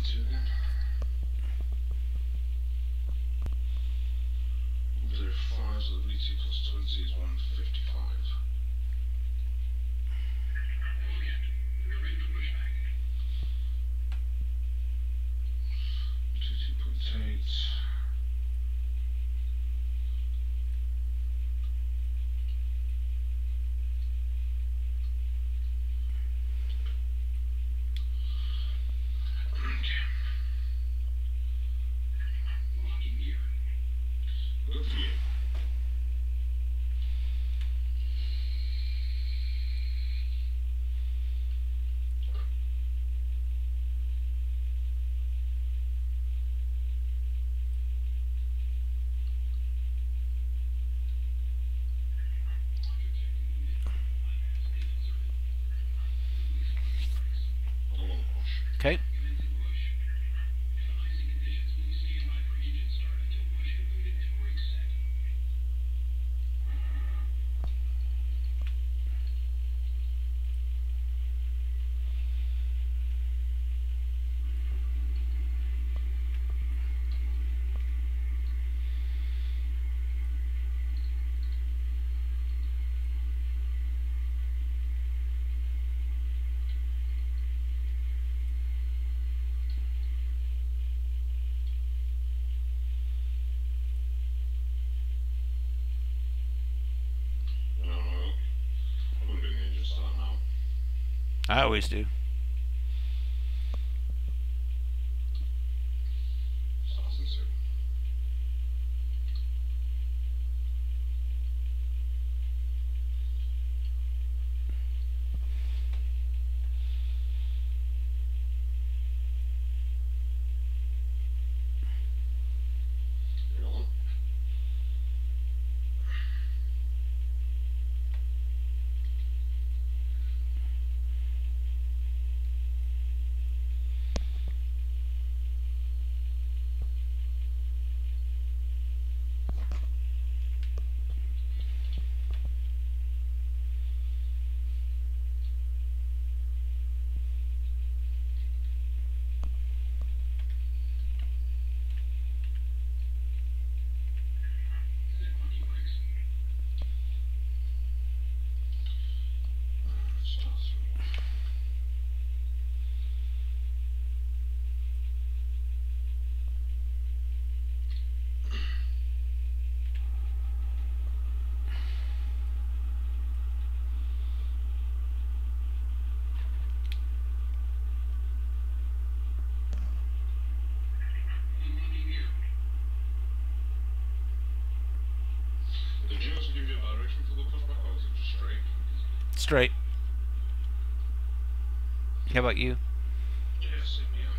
to then. 105, so the VT plus 20 is 155. Good for you. Okay. I always do. Did you also give you a direction for the pushback, or was it just straight? Straight. How about you? Yeah, same here.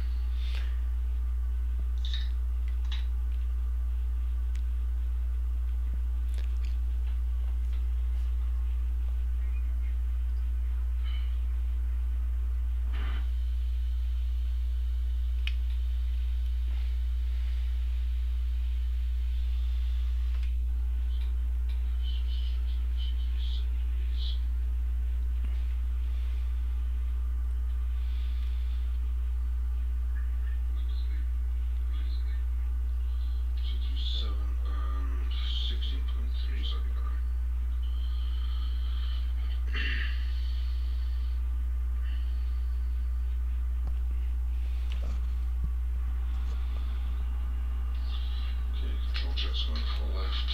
Just going for left.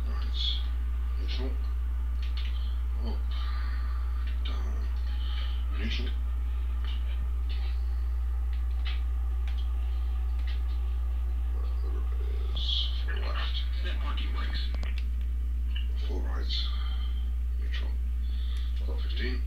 Right. Neutral. Up. Down. Neutral. There is for left. Net parking brakes. Full right. Neutral. About 15.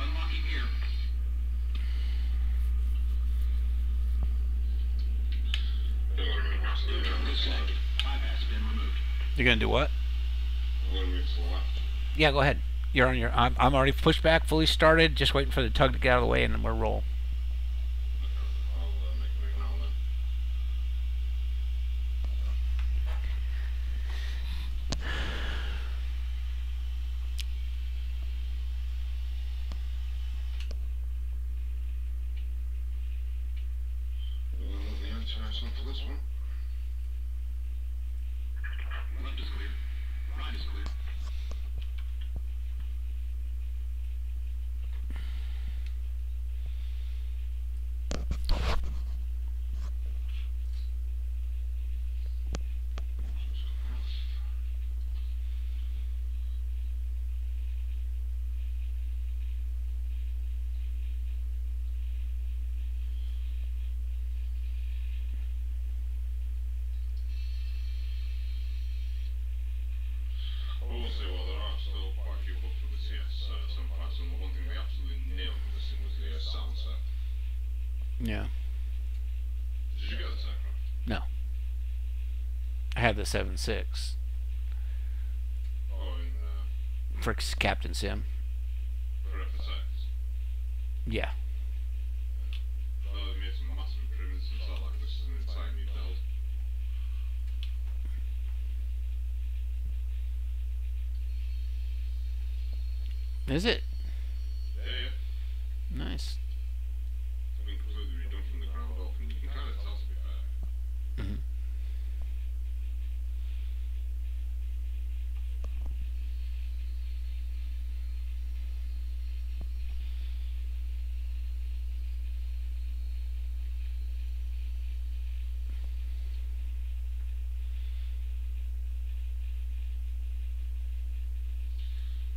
Unlocking gear. Disconnected. Bypass been removed. You're gonna do what? I'm going to move to the left. Yeah, go ahead. You're on your. I'm already pushed back, fully started. Just waiting for the tug to get out of the way, and then we'll roll. Okay, I'll make a move now then. We'll look the anti-ice on for this one. Left is clear. Right is clear. We'll see. Well, there are still quite a few bugs with the CS75, and the one thing they absolutely nailed with this thing was the sound set. Yeah. Did you get the aircraft? No. I had the 7.6 Oh, in for Captain Sim. for FSX. Yeah. Well, they made some massive improvements and stuff. Like this is an entire new build. Is it? Yeah, yeah. Nice. It's been completely redone from the ground up, and you can kind of tell, to be fair. Hmm.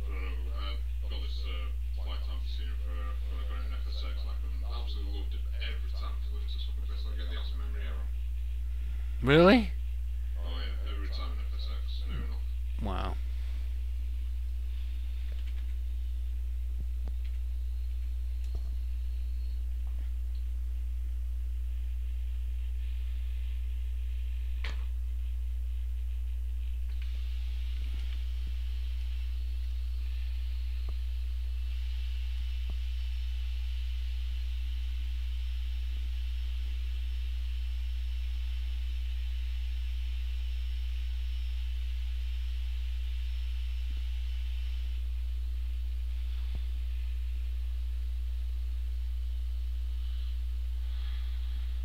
I don't know. I've got this flight time procedure for when I got an FSX. Like, I absolutely loved it every time to lose this fucking place. I get the ass memory error. Really? Oh yeah, every time in FSX. Near enough. Wow.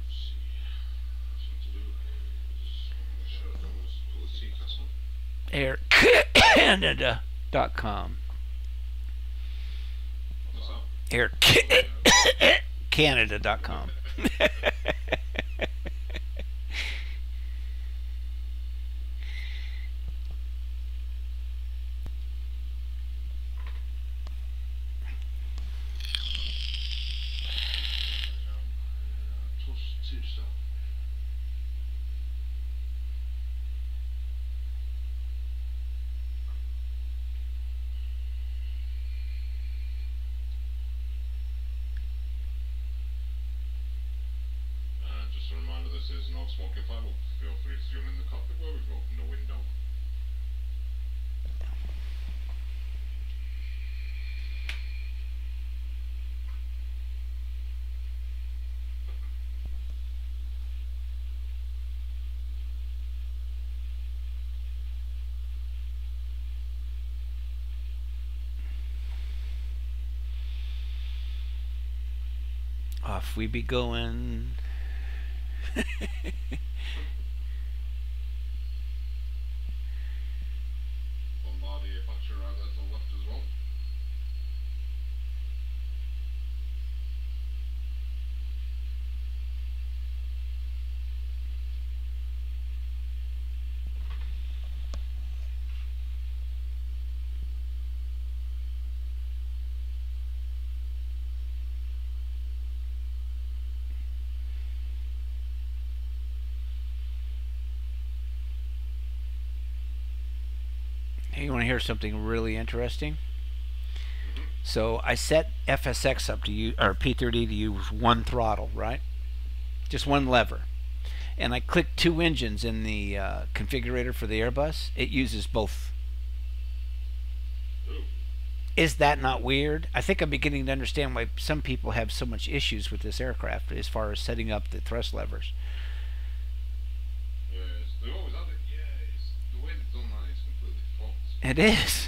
Let's see. First thing to do is make sure I don't just pull the TCAS on. AirCanada.com. What's that? AirCanada.com. Plus 2 star. Just a reminder, this is no smoking final. Feel free to zoom in the cockpit where we've opened the window. Off we be going. Bombardier factory right there to the left as well. Hey, you want to hear something really interesting? So I set FSX up to use, or P30 to use one throttle, right? Just one lever. And I click two engines in the configurator for the Airbus. It uses both. Ooh. Is that not weird? I think I'm beginning to understand why some people have so much issues with this aircraft as far as setting up the thrust levers. Yes, they always have it. Yeah, it's the way they've done that is completely fucked. It is.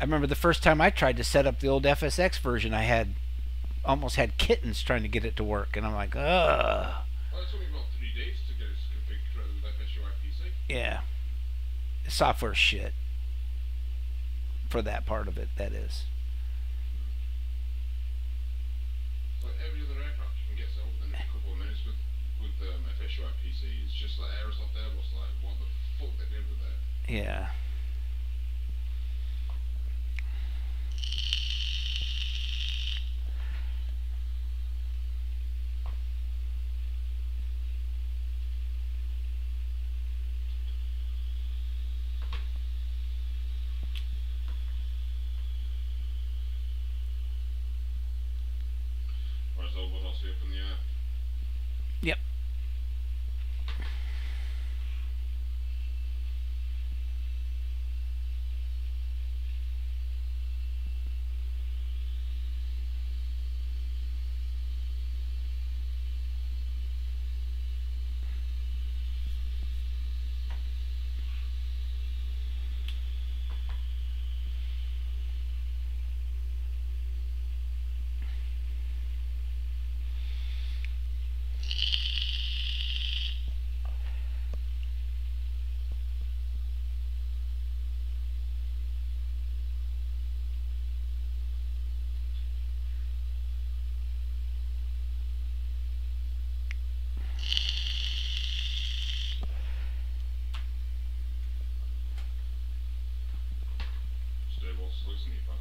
I remember the first time I tried to set up the old FSX version, I had almost had kittens trying to get it to work, and I'm like, ugh. Well, it took me about 3 days to get it configured with FSUI PC. Yeah, software shit for that part of it. That is. Like every other aircraft, you can get set up within a couple of minutes with FSUI PC. It's just like Aerosoft Airbus, like what the fuck they did with that. Yeah. Right, so what else are you up in the air? Yep. Stable, listen, you fuck.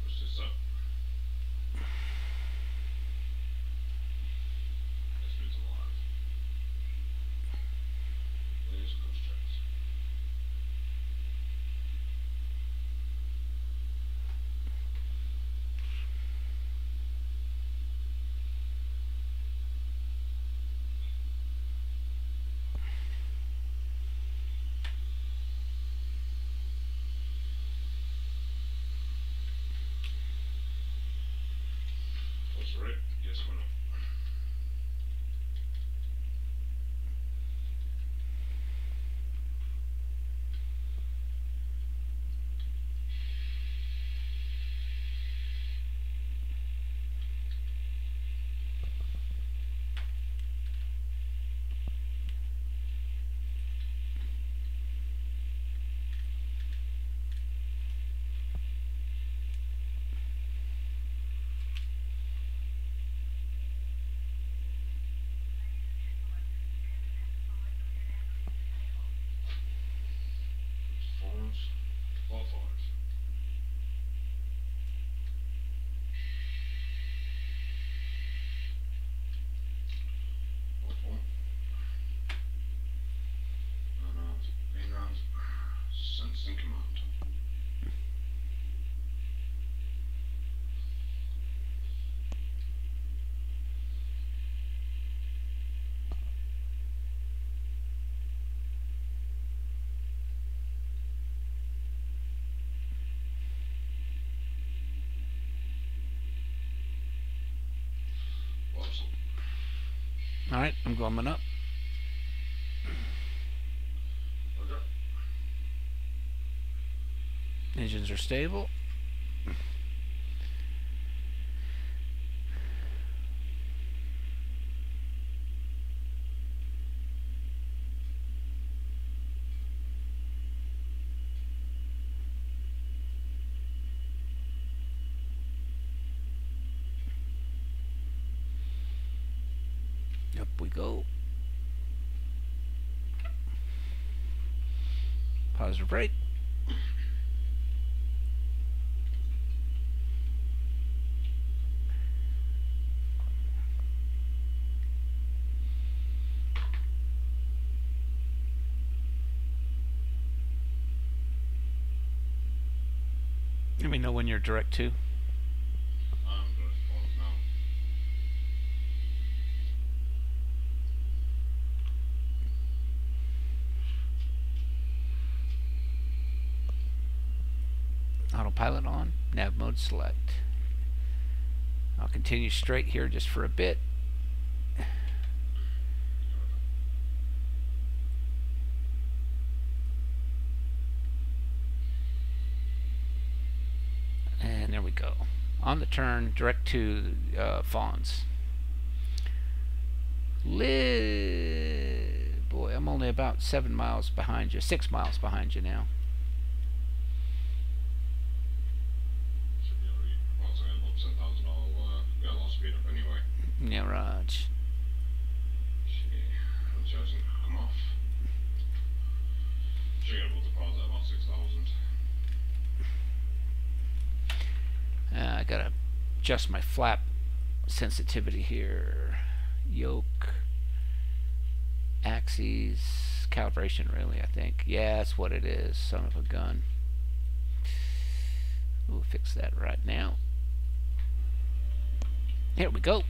What's this up? This means alive. There's ghost tracks. What's right? Yes or no? Phones. All phones. All phone. Main round. Sensing command. Awesome. All right, I'm going up. Okay. Engines are stable. Up we go. Positive brake. Let me know when you're direct to. I'm gonna pause now. Pilot on. Nav mode select. I'll continue straight here just for a bit. And there we go. On the turn, direct to Fawns. Boy, I'm only about 7 miles behind you. 6 miles behind you now. Should be already. Once I get above 10,000, I'll get a lot of speed up anyway. Yeah, right. Shit. I'm choosing to come off. Should get above the clouds at about 6,000. I gotta adjust my flap sensitivity here. Yoke, axes, calibration, really, I think. Yeah, that's what it is. Son of a gun. We'll fix that right now. Here we go.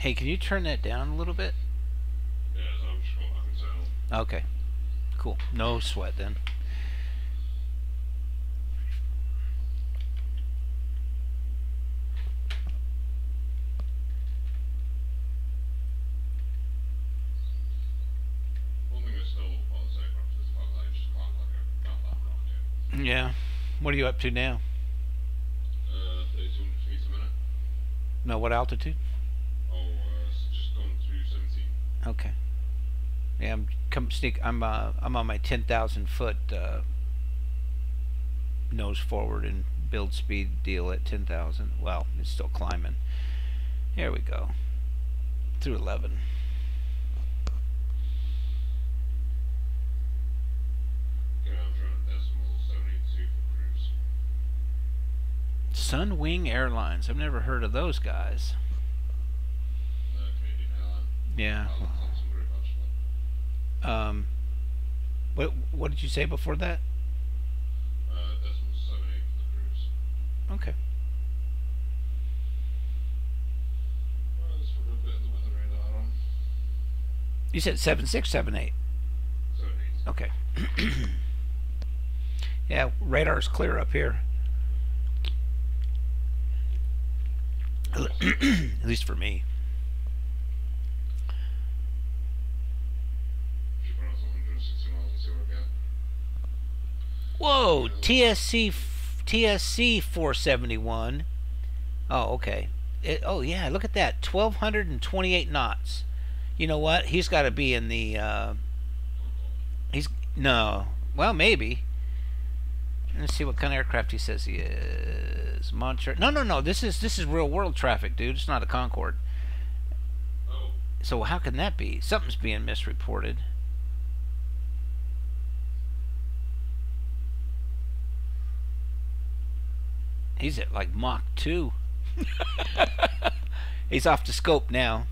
Hey, can you turn that down a little bit? Yeah, so I'm just going back and settle. Okay. Cool. No sweat then. One thing I still on this aircraft is the fact that I just can't like not that rocket. Yeah. What are you up to now? 32 feet a minute. No, what altitude? Oh, just going through 17. Okay. Yeah, I'm on my 10,000 foot nose forward and build speed deal at 10,000. Well, it's still climbing. Here we go. Through 11. Okay, I'm trying decimal 782 for cruise. Sunwing Airlines. I've never heard of those guys. Canadian airline. Yeah. That's some group actually. What did you say before that? Decimal 78 for the cruise. Okay. Well, let's put a bit of the weather radar on. You said 7678. 78. Okay. Yeah, radar's clear up here. At least for me. Should put out 160 miles and see what I get. Whoa, TSC 471. Oh, okay. Oh yeah, look at that. 1228 knots. You know what? He's got to be in the no. Well, maybe. Let's see what kind of aircraft he says he is. No. This is real world traffic, dude. It's not a Concorde. Oh. So how can that be? Something's being misreported. He's at like Mach 2. He's off the scope now.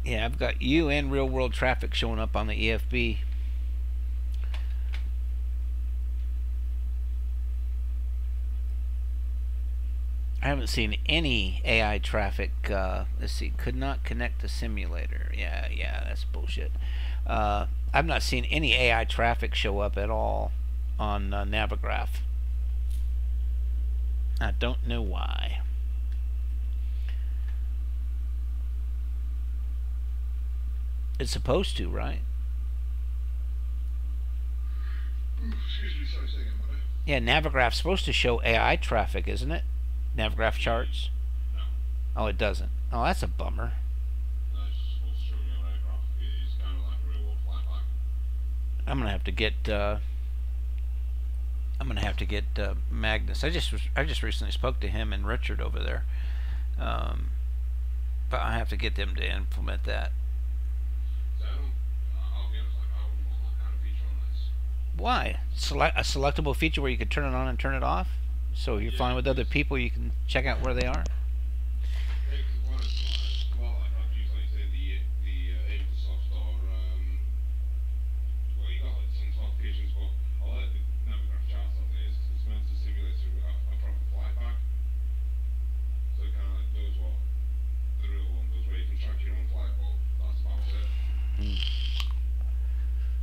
Yeah, I've got you and real world traffic showing up on the EFB. I haven't seen any AI traffic. Let's see, could not connect to simulator. Yeah, that's bullshit. I've not seen any AI traffic show up at all on Navigraph. I don't know why. It's supposed to, right? Excuse me, sorry, say again, buddy. Yeah, Navigraph's supposed to show AI traffic, isn't it? Navigraph charts. No. Oh, it doesn't. Oh, that's a bummer. No, it's just supposed to show your aircraft. It's kind of like a real world flight back. I'm gonna have to get. Magnus. I just recently spoke to him and Richard over there, but I have to get them to implement that. So I'll be honest, like, I wouldn't want that kind of feature on this. Why? Select a selectable feature where you can turn it on and turn it off. So you're fine with other people, you can check out where they are. Yeah, because one is well, like I'd use, like, say, the Aimsoft or well, you got like some notifications, but I like the Navigraph charts as it is because it's meant to simulate a proper flight back. So it kind of like does what the real one does, where you can track your own flight, but that's about it.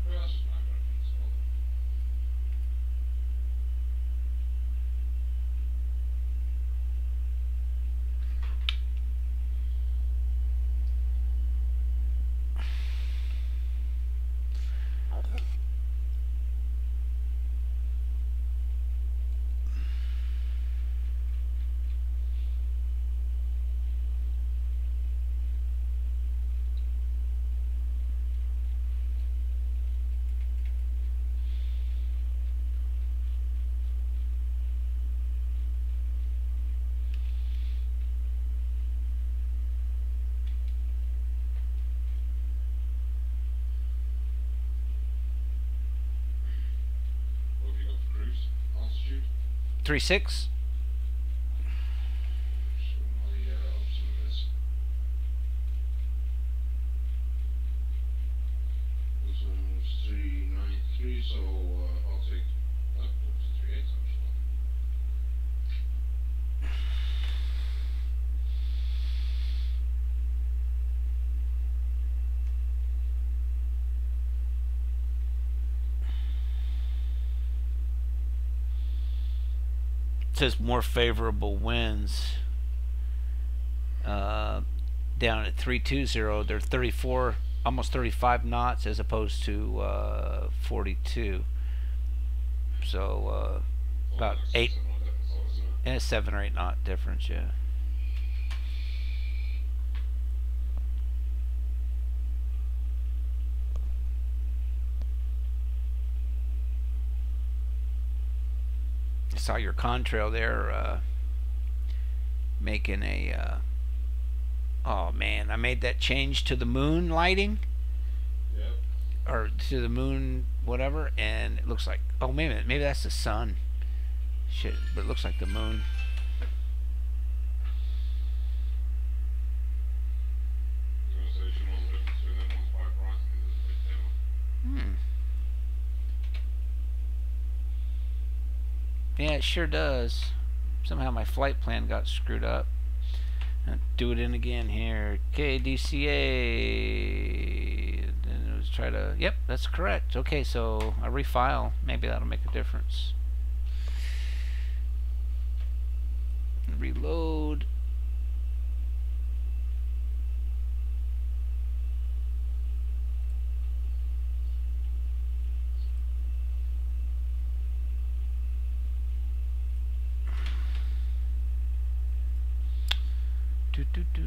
Well, that's just my preference. Well, what have you got for cruise altitude? 3.6. So my option is this one was 393, so I'll take that. What was 38 actually? It says more favorable winds. Down at 320, they're 34, almost 35 knots as opposed to 42. So about Like 8, 6 or difference, though, isn't it? 7 or 8 knot difference, yeah. I saw your contrail there making a oh man, I made that change to the moon lighting Yep. or to the moon whatever, and it looks like, oh maybe that's the sun. Shit, but it looks like the moon. I was gonna say, you know the difference between them ones by price and the others a bit dimmer. Yeah, it sure does. Somehow my flight plan got screwed up. I'll do it in again here. KDCA. Then let's try to. Yep, that's correct. Okay, so I refile. Maybe that'll make a difference. Reload. Do, do, do.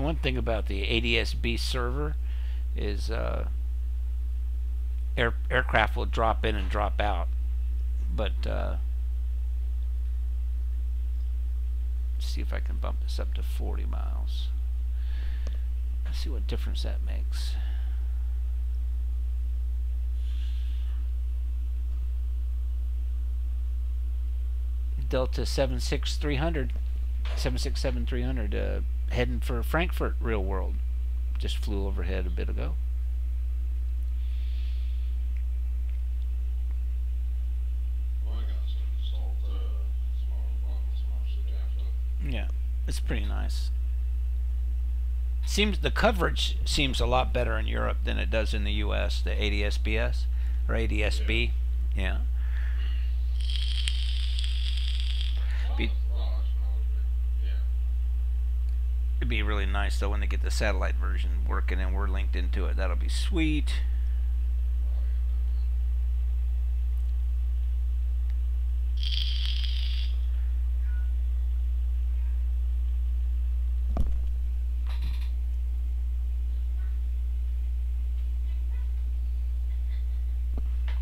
one thing about the ADS-B server is aircraft will drop in and drop out, but let's see if I can bump this up to 40 miles. Let's see what difference that makes. Delta 767-300, heading for Frankfurt real world. Just flew overhead a bit ago. Yeah, it's pretty nice. Seems the coverage seems a lot better in Europe than it does in the U.S. The ADS-BS or ADS-B, yeah. It'd be really nice though when they get the satellite version working and we're linked into it. That'll be sweet.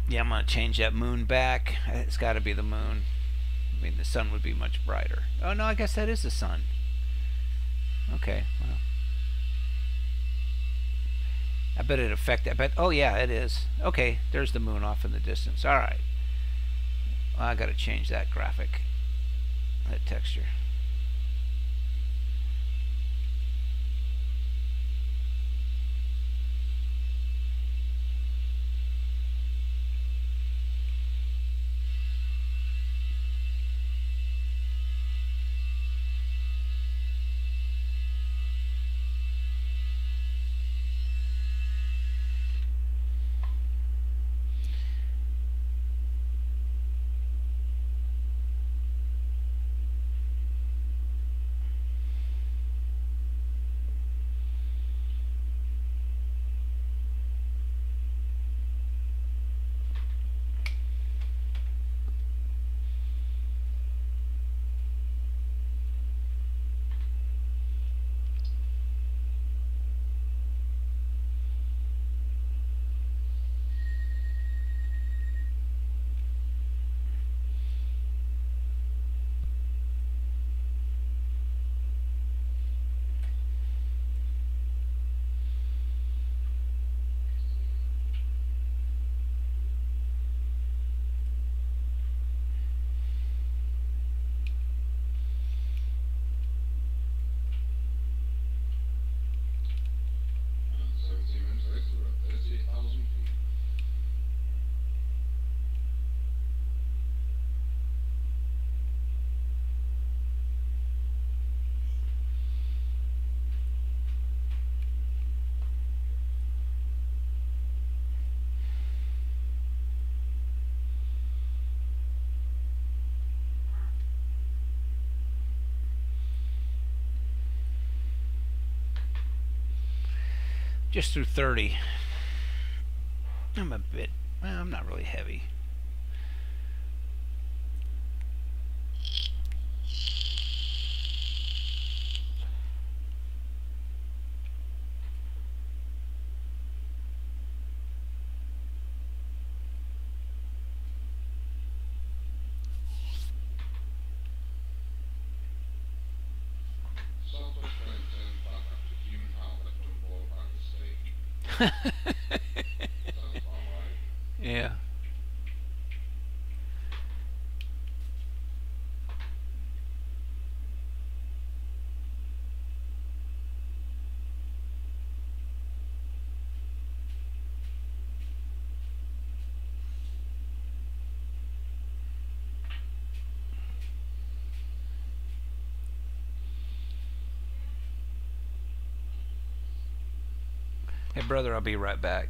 Yeah, I'm gonna change that moon back. It's got to be the moon. I mean, the sun would be much brighter. Oh no, I guess that is the sun. Okay, well, I bet it affected. I bet. Oh yeah, it is. Okay, there's the moon off in the distance. All right. Well, I got to change that graphic, that texture. Just through 30. I'm a bit, well, I'm not really heavy. Yeah. Hey brother, I'll be right back.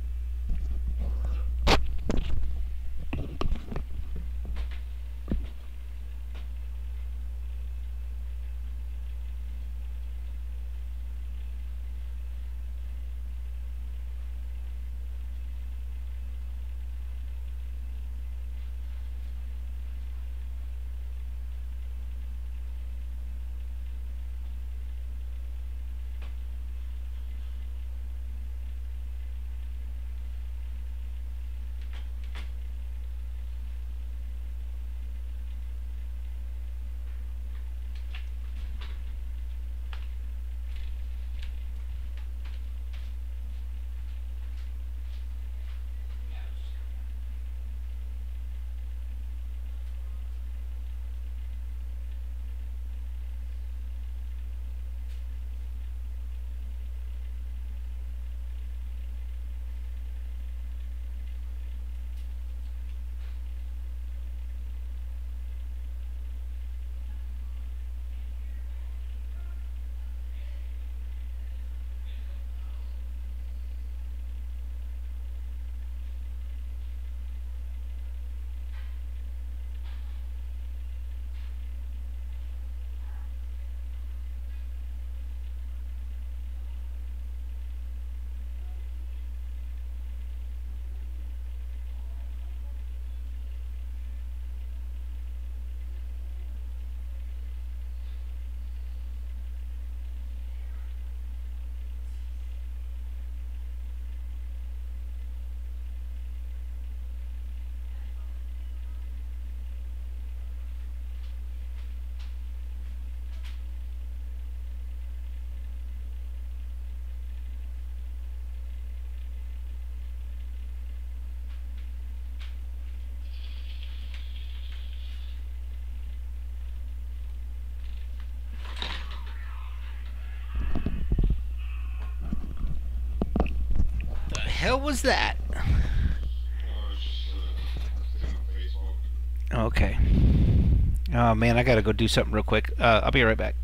What was that? Oh, it's just a thing on Facebook. Okay. Oh man, I gotta go do something real quick. I'll be right back.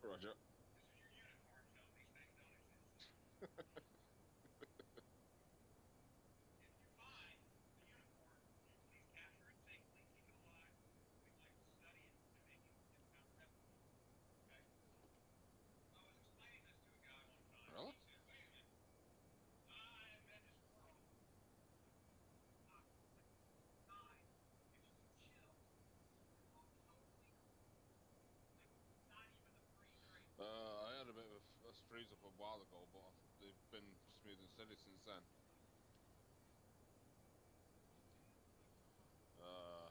Alright. Roger. Really? I had a bit of a freeze up a while ago, but they've been smooth and steady since then. Uh,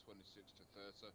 26 to 30.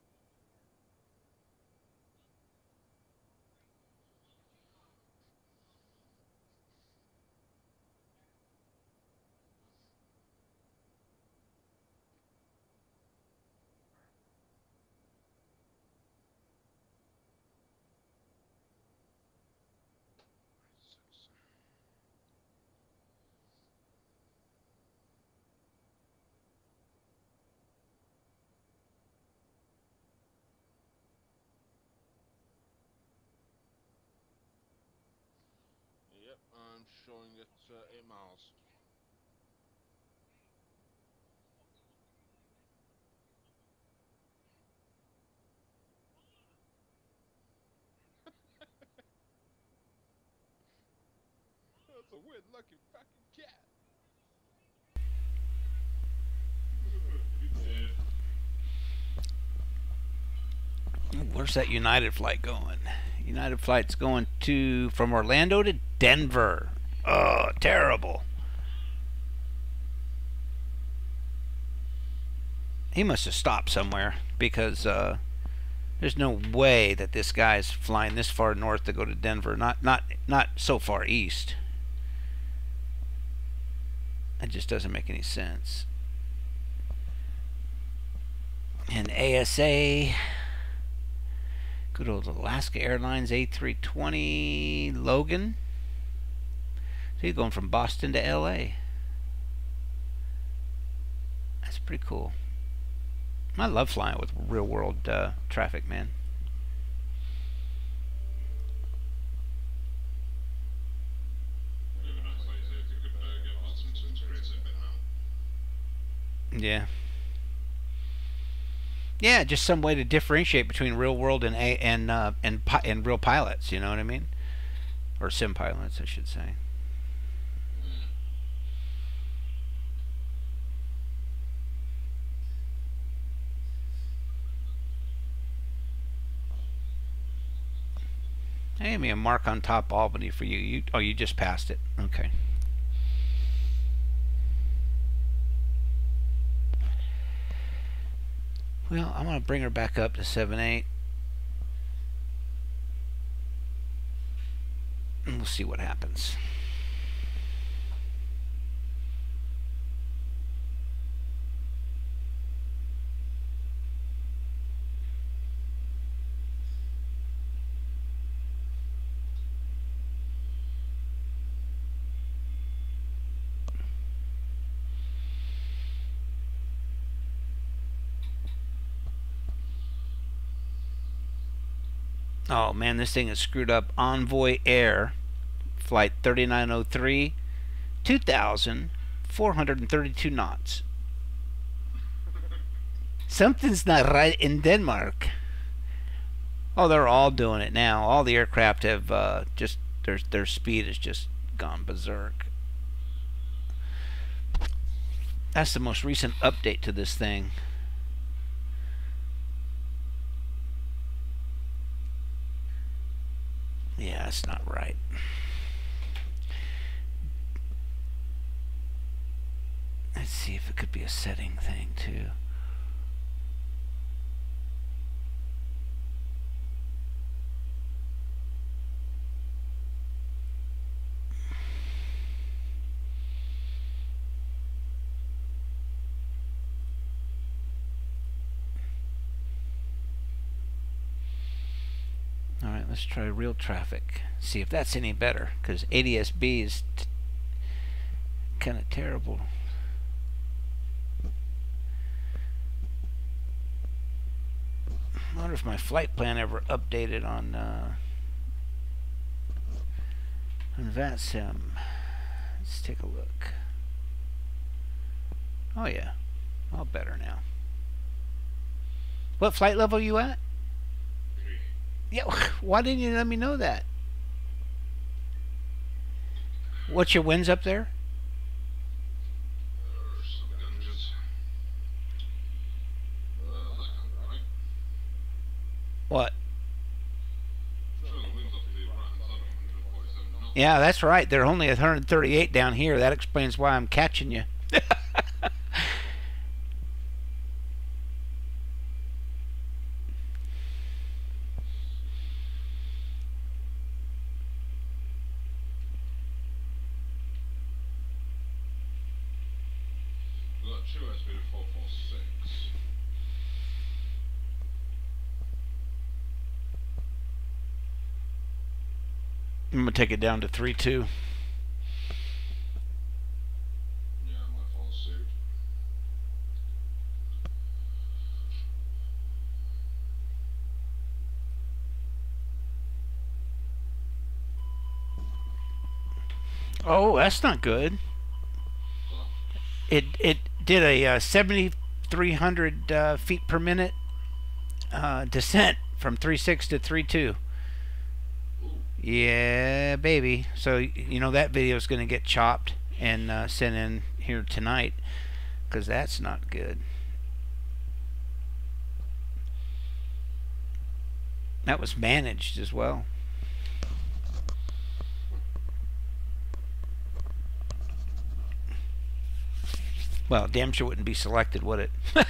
Yep, I'm showing it 8 miles. That's a weird looking fucking cat. Where's that United flight going? United flight's going to from Orlando to Denver. Oh, terrible. He must have stopped somewhere because there's no way that this guy's flying this far north to go to Denver. Not so far east. It just doesn't make any sense. And ASA, good old Alaska Airlines A320 Logan. So he's going from Boston to LA. That's pretty cool. I love flying with real world traffic, man. Yeah. Yeah, just some way to differentiate between real world and real pilots. You know what I mean? Or sim pilots, I should say. Hey, me a mark on top Albany for you. Oh, you just passed it. Okay. Well, I'm going to bring her back up to 7.8. And we'll see what happens. Oh man, this thing is screwed up. Envoy Air, flight 3903, 2,432 knots. Something's not right in Denmark. Oh, they're all doing it now. All the aircraft have just their speed has just gone berserk. That's the most recent update to this thing. Yeah, that's not right. Let's see if it could be a setting thing too. Alright, let's try real traffic. See if that's any better, because ADS-B is kind of terrible. I wonder if my flight plan ever updated on VATSIM. Let's take a look. Oh yeah, all better now. What flight level are you at? Yeah, why didn't you let me know that? What's your winds up there? What? Yeah, that's right. They're only 138 down here. That explains why I'm catching you. 2 airspeed of 446. I'm gonna take it down to 3.2. Yeah, I might follow suit. Oh, that's not good. So, It did a 7,300 feet per minute descent from 3.6 to 3.2. ooh. Yeah, baby. So you know that video is going to get chopped and sent in here tonight because that's not good. That was managed as well. Well, damn sure wouldn't be selected, would it? Yeah.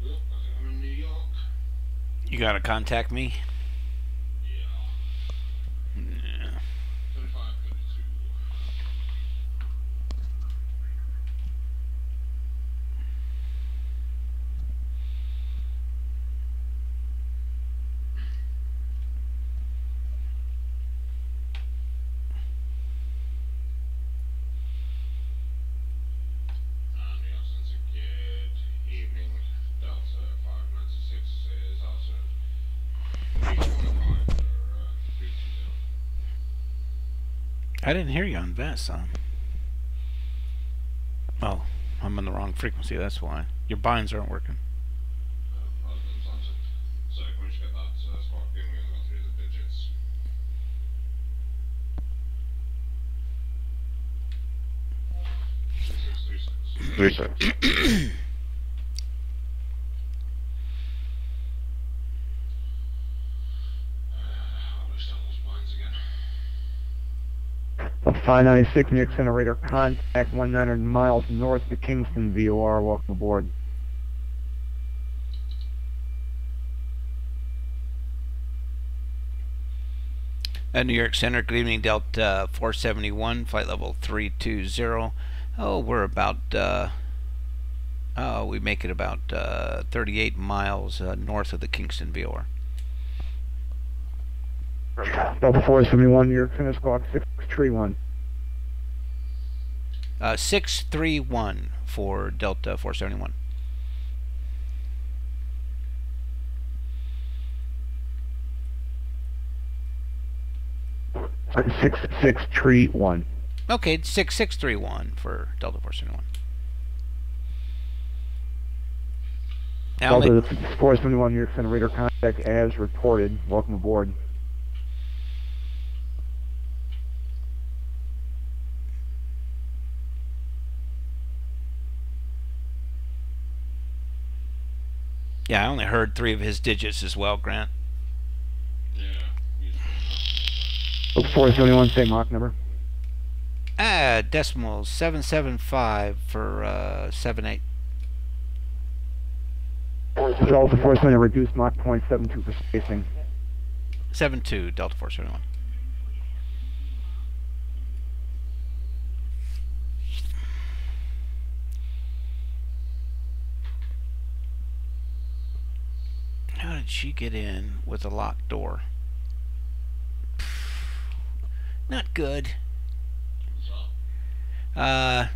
Well, I think I'm in New York. You got to contact me. Yeah. Yeah. 25:32. And the absence of good evening. Delta 596 is also 345 for 320. I didn't hear you on that song. Oh, I'm on the wrong frequency. That's why your binds aren't working. Rather than Atlantic. So can we just get that spot giving me about 3 of the digits? Three six. I'll list all those blinds again. 596 New Accelerator, contact 100 miles north to Kingston, VOR, welcome aboard. New York Center, good evening, Delta 471, flight level 320. Oh, we're about, we make it about 38 miles north of the Kingston VOR. Delta 471, New York Center, squawk 631. 631 for Delta 471. 631. Okay, 6631 for Delta 471. Now, Delta 471, you're sending radar contact as reported. Welcome aboard. yeah, I only heard 3 of his digits as well, Grant. Yeah. 471, same Mach number. Decimal 775 for 78. Delta 471, reduced Mach 0.72 for spacing. 72 Delta 471. How did she get in with a locked door? Not good. I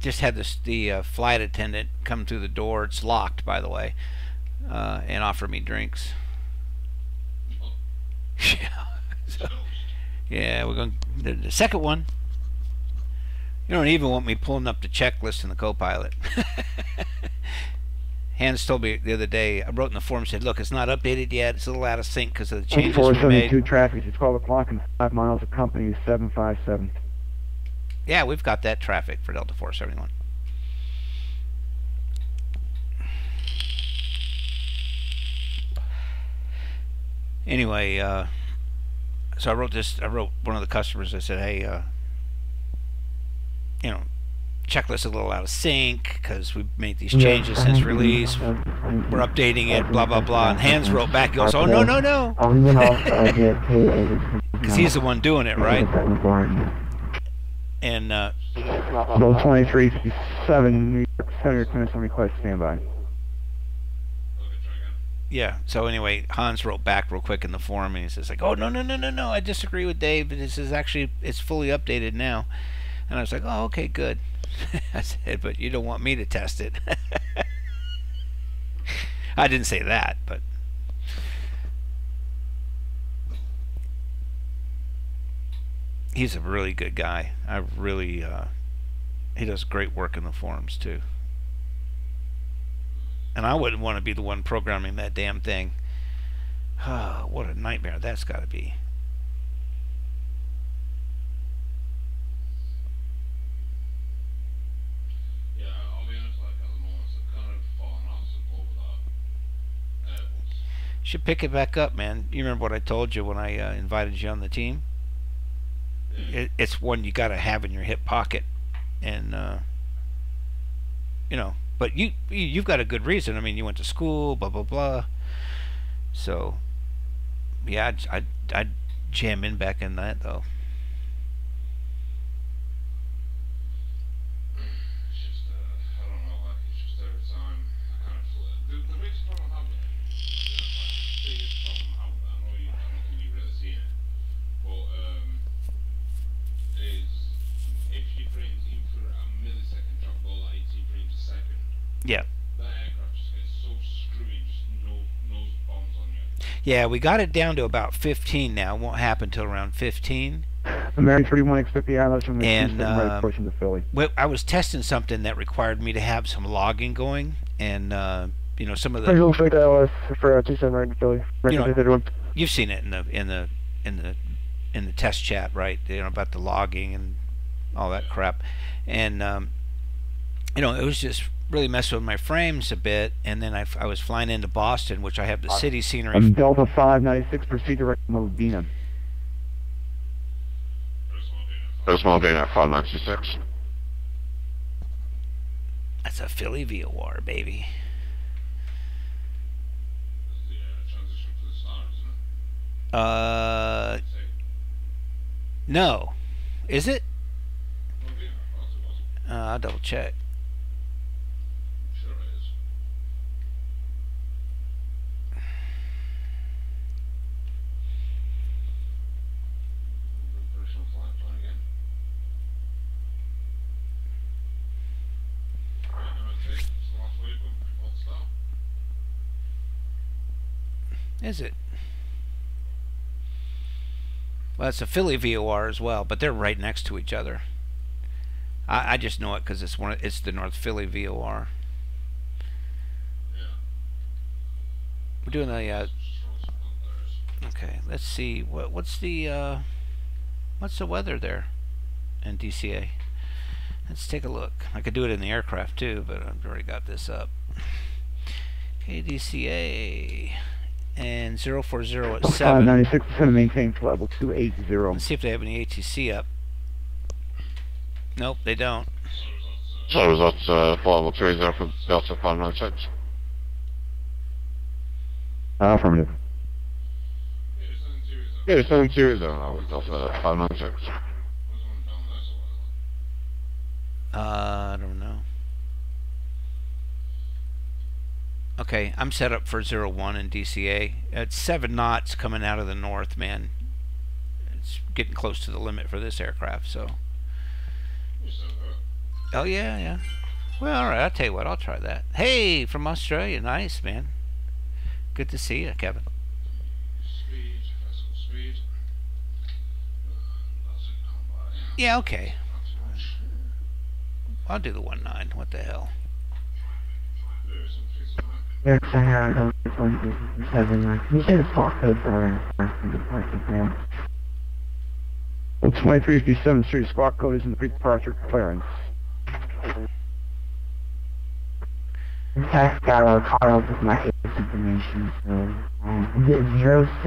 just had the flight attendant come through the door. It's locked, by the way, and offer me drinks. Yeah. So, yeah, we're going. The second one. You don't even want me pulling up the checklist in the co-pilot. Hans told me the other day, I wrote in the form, said, look, it's not updated yet. It's a little out of sync because of the changes we made. 472 traffic, it's 12 o'clock and 5 miles of company 757. Yeah, we've got that traffic for Delta 471. Anyway, so I wrote one of the customers, I said, hey, you know, checklist a little out of sync because we made these changes since release. We're updating it, blah, blah, blah. And Hans wrote back, he goes, oh, no, no, no. Because he's the one doing it, right? And, 2357, New York Center, 10 minutes on request, standby. yeah, so anyway, Hans wrote back real quick in the forum, and he says, like, oh, no, no, no, no, no, I disagree with Dave. This is actually, it's fully updated now. And I was like, oh, okay, good. I said, but you don't want me to test it. I didn't say that, but he's a really good guy. I really, he does great work in the forums too. And I wouldn't want to be the one programming that damn thing. Oh, what a nightmare that's got to be. Should pick it back up, man. You remember what I told you when I invited you on the team? It's one you got to have in your hip pocket, and you know. But you've got a good reason. I mean, you went to school, blah blah blah. So yeah, I'd jam in back in that though. Yeah. That aircraft just gets so screwy, just no bombs on you. Yeah, we got it down to about 15 now. It won't happen till around 15. American 31, expect the ILS from the And pushing to Philly. well, I was testing something that required me to have some logging going, and you know, some of the Expect ILS for 27 right to Philly. You know, you've seen it in the test chat, right? You know, about the logging and all that crap, and you know, it was just really messing with my frames a bit. And then I was flying into Boston, which I have the city scenery. Delta 596, proceed direct to Modena. Small Dana 596. That's a Philly VOR, baby. That's the transition for the star, isn't it? No, is it? Well, yeah, I thought it was. I'll double check. Sure it is. Operational flight plan again. Right, it's the last wave before the start. Is it? Well, it's a Philly VOR as well, but they're right next to each other. I just know it because it's the North Philly VOR. Yeah. We're doing the Just throw some out there. okay. Let's see what's the weather there in DCA. Let's take a look. I could do it in the aircraft too, but I've already got this up. Okay, DCA and 040 at 7. 596 to maintain level 280. Let's see if they have any ATC up. Nope, they don't. So that's level 30 for Delta 596. Affirmative. Yeah, 720 now with Delta 596. What's one down this way? I don't know. Okay, I'm set up for 01 in DCA. It's 7 knots coming out of the north, man. It's getting close to the limit for this aircraft, so. You still got it? Oh, yeah, yeah. Well, all right, I'll tell you what, I'll try that. Hey, from Australia, nice, man. Good to see you, Kevin. Speed, vessel speed. That's it gone by. Yeah, okay. Not too much. I'll do the 19. What the hell? There's some fixed on it. Yes, I have 7. You said a spot code for the 2357 Street spot code is in the pre-departure clearance. Tax Carl with my information, so, is it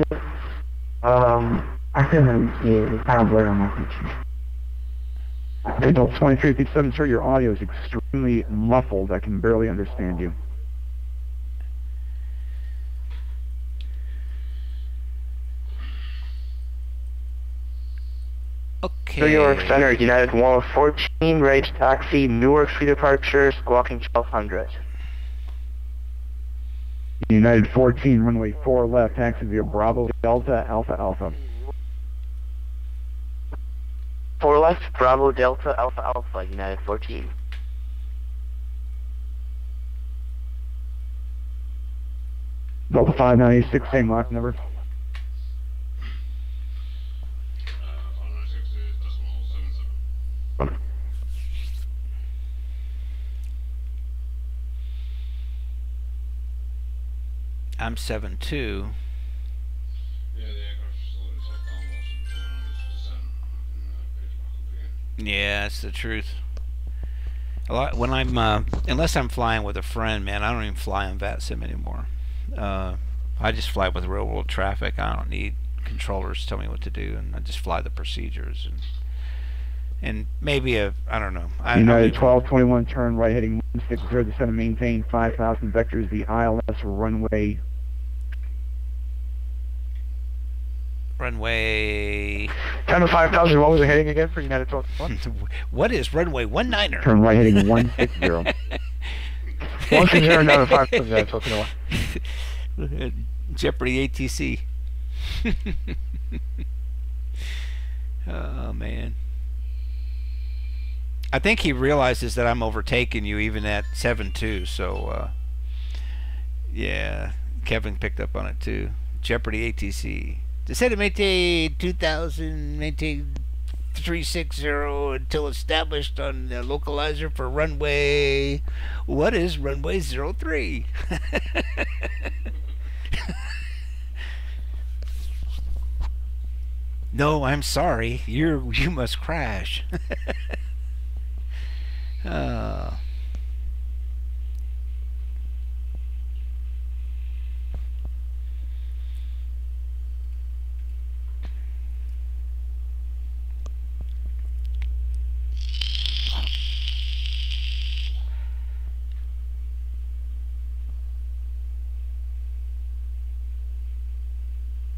06? I couldn't see it, it's kind of blurred on my picture. Adult 2357, sir, your audio is extremely muffled. I can barely understand you. Okay. New York Center, United 114, right taxi, Newark Street departure, squawking 1200. United 14, runway 4 left, taxi via Bravo, Delta, Alpha, Alpha. 4 left, Bravo, Delta, Alpha, Alpha, United 14. Delta 596, same lock number. 596 is decimal 77. I'm 7-2. Yeah, the aircraft facility is like almost in descent and pitch back up again. Yeah, that's the truth. A lot when I'm unless I'm flying with a friend, man, I don't even fly on VATSIM anymore. I just fly with real world traffic. I don't need controllers to tell me what to do, and I just fly the procedures and maybe I don't know. United 1221, turn right heading 160 to center, maintain 5,000 vectors, the ILS runway. Runway. Down to 5,000, what was the heading again for United 1221? What is runway 19er? Turn right heading 160. 160 down to 5,000, United 1221. Jeopardy ATC. Oh man. I think he realizes that I'm overtaking you even at 7-2, so yeah, Kevin picked up on it too. Jeopardy ATC. Decided to maintain 2000, maintain 360 until established on the localizer for runway. What is runway 03? No, I'm sorry. You must crash. Oh.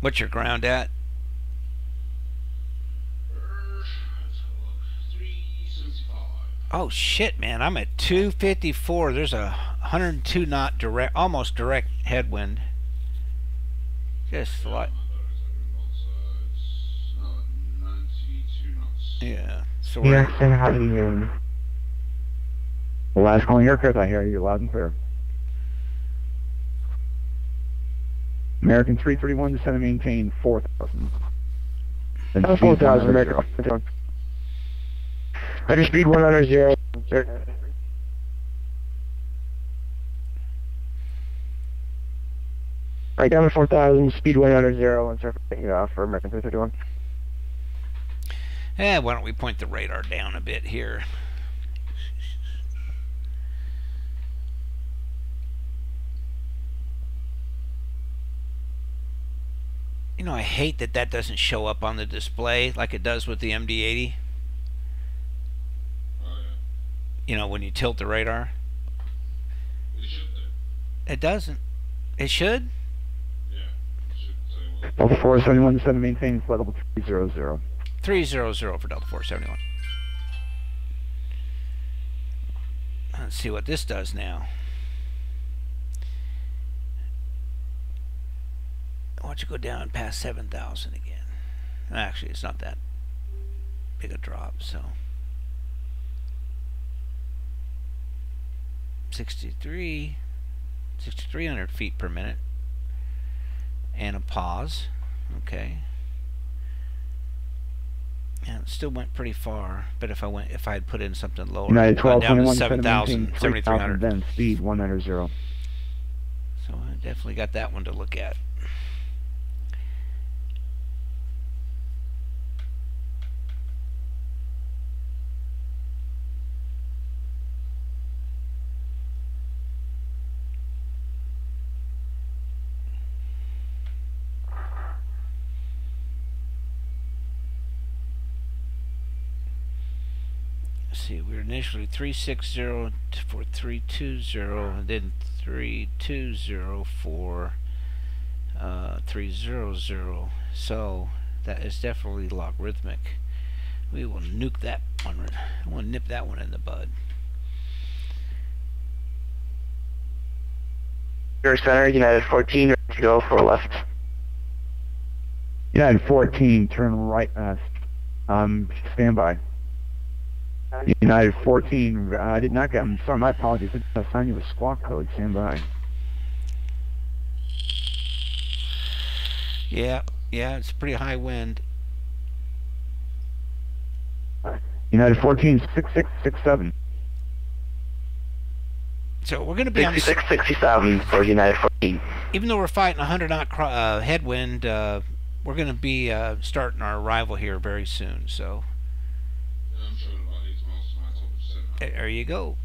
What's your ground at? Let's have a look. 375. Oh shit, man! I'm at 254. There's a 102 knot direct, almost direct headwind. Just like It's 92 knots. yeah. So Yes, and how do you hear me? The last calling aircraft, I hear you loud and clear. American 331, descend and maintain 4,000. 4,000, American. Better speed 100. Right down to 4,000, speed 100, and start taking it off for American 331. Why don't we point the radar down a bit here? You know, I hate that that doesn't show up on the display like it does with the MD-80. Oh, yeah. You know, when you tilt the radar. It should do. It doesn't. It should? Yeah. It should say, Delta 471 maintain flight level 300. 300 for Delta 471. Let's see what this does now. Why don't you go down past 7,000 again? Actually, it's not that big a drop, so 6,300 feet per minute, and a pause. Okay, and it still went pretty far. But if I had put in something lower, United gone down to 1221, 7,000, 7,300. then speed 100. So I definitely got that one to look at. See, we were initially 360 for 320, and then 320 for 300. So that is definitely logarithmic. We will nuke that one. I want to nip that one in the bud. Your center, United 14, ready to go for left. United 14, turn right, stand by. United 14, I did not get, I'm sorry, my apologies, I did not assign you a squawk code, stand by. Yeah, it's pretty high wind. United 14, 6667. So we're going to be on 6667 for United 14. even though we're fighting 100 knot headwind, we're going to be starting our arrival here very soon. So yeah, I'm showing about 8 miles to my top of 7. there you go.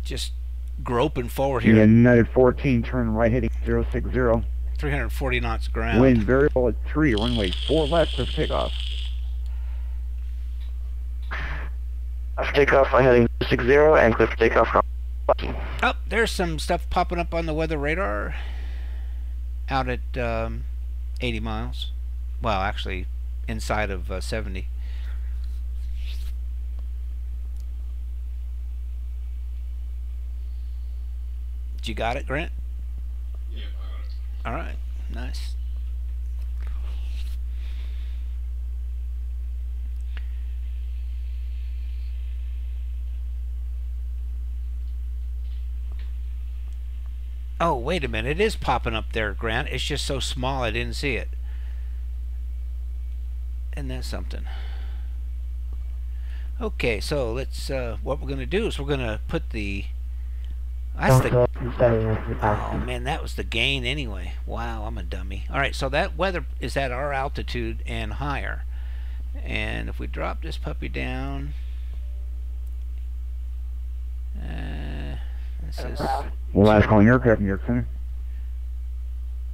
Just groping forward here. United 14, turn right heading 060. 340 knots ground. Wind variable at 3, runway 4 left for takeoff. After takeoff, I'm heading 60 and clear for takeoff. Oh, there's some stuff popping up on the weather radar out at 80 miles. Well, actually, inside of 70. You got it, Grant? Yeah, I got it. All right, nice. Oh, wait a minute. It is popping up there, Grant. It's just so small I didn't see it. Isn't that something? Okay, so let's, what we're going to do is we're going to put the... That's the... Oh, man, that was the gain anyway. Wow, I'm a dummy. All right, so that weather is at our altitude and higher. And if we drop this puppy down... this is... Last calling aircraft, New York Center.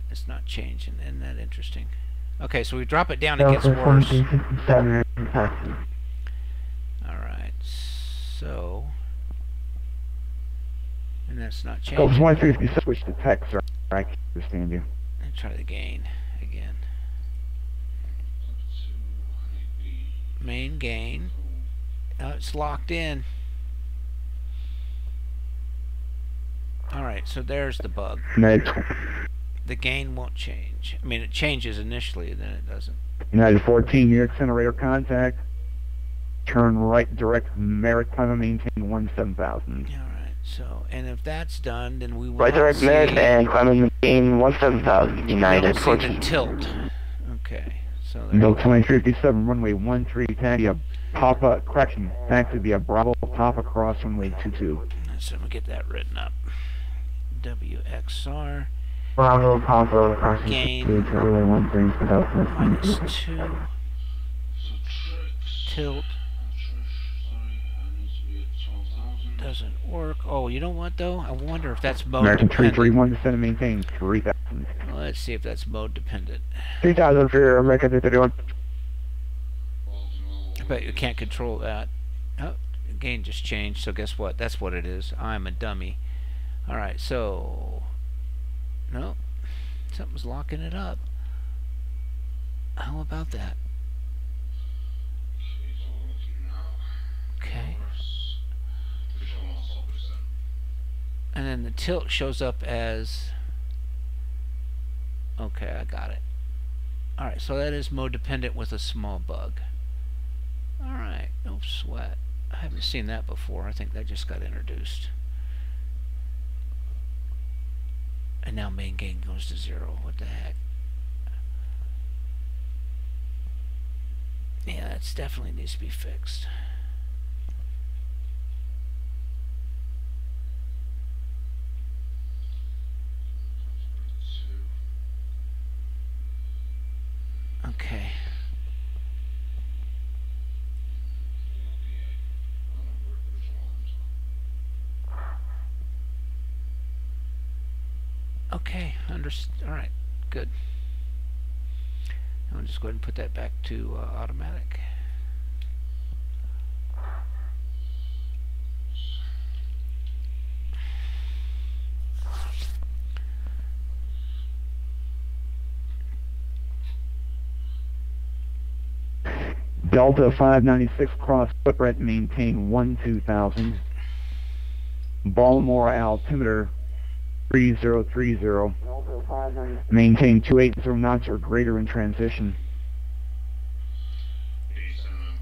It's not changing. Isn't that interesting? Okay, so we drop it down, it gets worse. Alright, so... And that's not changing. Scopes 150, switch to text, sir. I can understand you. And try the gain again. Main gain. Oh, it's locked in. Alright, so there's the bug. The gain won't change. I mean, it changes initially, then it doesn't. United 14, New York Center radar contact. Turn right, direct Maritime, maintain 17,000. Alright, so, and if that's done, then we will Right direct Maritime and climbing maintain 17,000. United see 14. the tilt. Okay, So there. Delta 2357, runway 13, taxi a Papa, correction, taxi be a Bravo Papa cross runway 22. So we get that written up. WXR. Bravo, Papa, crossing Gain. 2 to runway 13 for Delta. -2. So tricks. Tilt. Sorry, I need to be at 12,000. Doesn't work. Oh, you know what though? I wonder if that's mode American dependent. 331, descend and maintain 3000. Well, let's see if that's mode dependent. 3000 for American 331. I bet you can't control that. Oh, the gain just changed, so guess what? That's what it is. I'm a dummy. Alright, so... No. Something's locking it up. How about that? Okay. And then the tilt shows up as... Okay, I got it. Alright, so that is mode dependent with a small bug. Alright, no sweat. I haven't seen that before. I think that just got introduced. And now main gain goes to 0. What the heck? Yeah, that's definitely needs to be fixed. Okay. Okay, alright, good. I'll just go ahead and put that back to automatic. Delta 596 cross footprint maintain 12,000. Baltimore altimeter 3030. Maintain 280 knots or greater in transition.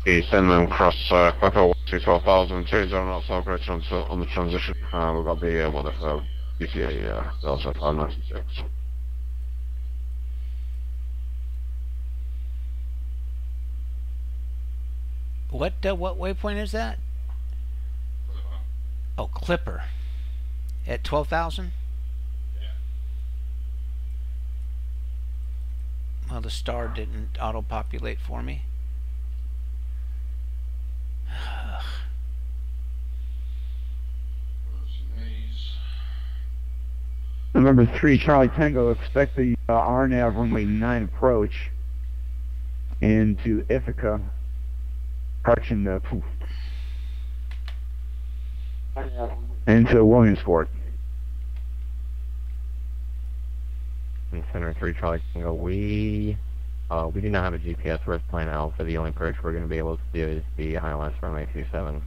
Send them across Queco to 12,000, 20 knots, all great on the transition. We've got the BCA Delta 596. What waypoint is that? Oh, Clipper. At 12,000? Yeah. Well, the star didn't auto-populate for me. Number 3, Charlie Tango, expect the RNAV runway 9 approach into Ithaca. Correction, into Williamsport. Center 3 Charlie Tango, we do not have a GPS risk plan out for the only approach we're going to be able to do is the ILS runway 27.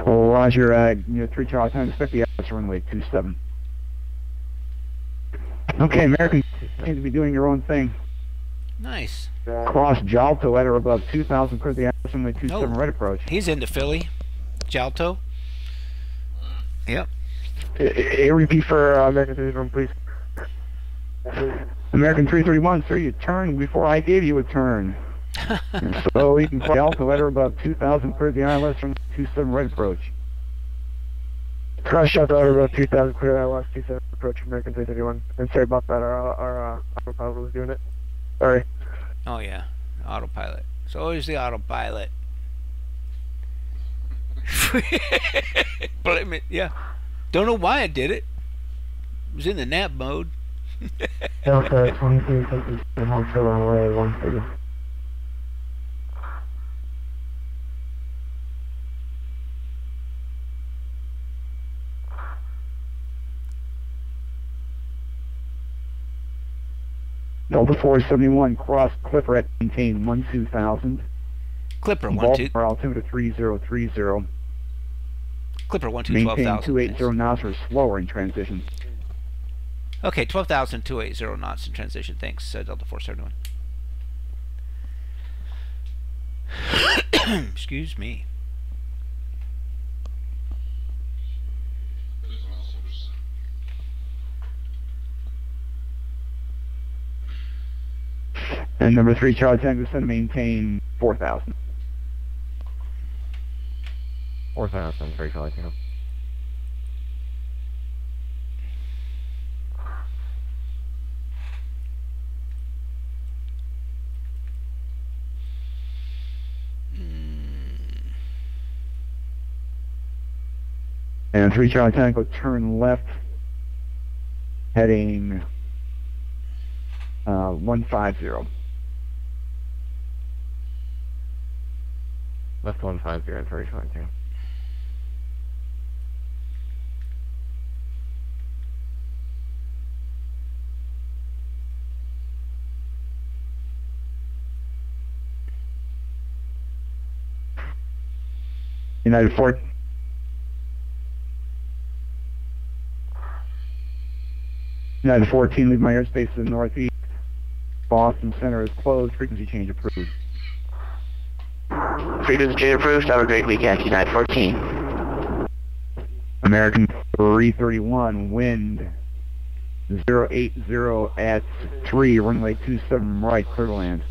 Well, Roger, 3 Charlie Tango, expect the ILS runway 27. Okay, American seem to be doing your own thing. Nice. Cross Jalto at or above 2,000 for the ILS runway 27 right approach. He's into Philly. Jalto. Yep. A repeat for American 331, please. American 331, sir, you turned before I gave you a turn. So you can cross Jalto at or above 2,000 for the ILS runway 27 right approach. Cross shot over about 2,000 clear ILS 27 approach American 331. And sorry about that, our pilot was doing it. Sorry. Oh yeah, autopilot. It's always the autopilot. Blame it, yeah. Don't know why I did it. It was in the nap mode. Delta 23, taking the home for runway 13. Delta 471, cross Clipper at maintain 12,000. Clipper 12. Baltimore altimeter 3030. Clipper 12, Maintain 12,000. 280 knots or slower in transition. Okay, 12,000, 280 knots in transition. Thanks, Delta 471. Excuse me. And number 3, Charlie Tango, descend and maintain 4,000. 4,000, 3 Charlie Tango. And 3 Charlie Tango, turn left, heading 150. Left 150 and 3 Charlie Tango. United 4. United 14, leave my airspace to the northeast. Boston Center is closed. Frequency change approved. Frequency change approved. Have a great weekend, United 14. American 331, wind 080 at 3, runway 27 right, clear to land.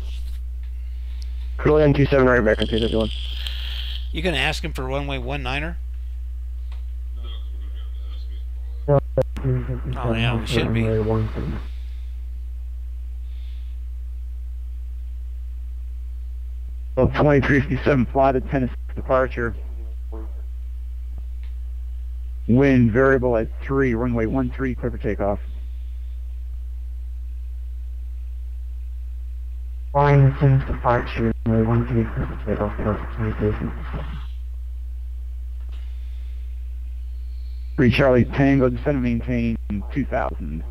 Clear to land 27 right, American 331. You gonna ask him for runway 19er? No, Oh yeah, we should be. So 2357, fly to Tennessee departure. Wind variable at 3, runway 13, clear for takeoff. Flying Tennessee departure, runway 13, clear for takeoff, communication. 3 Charlie Tango, descend and maintain 2,000.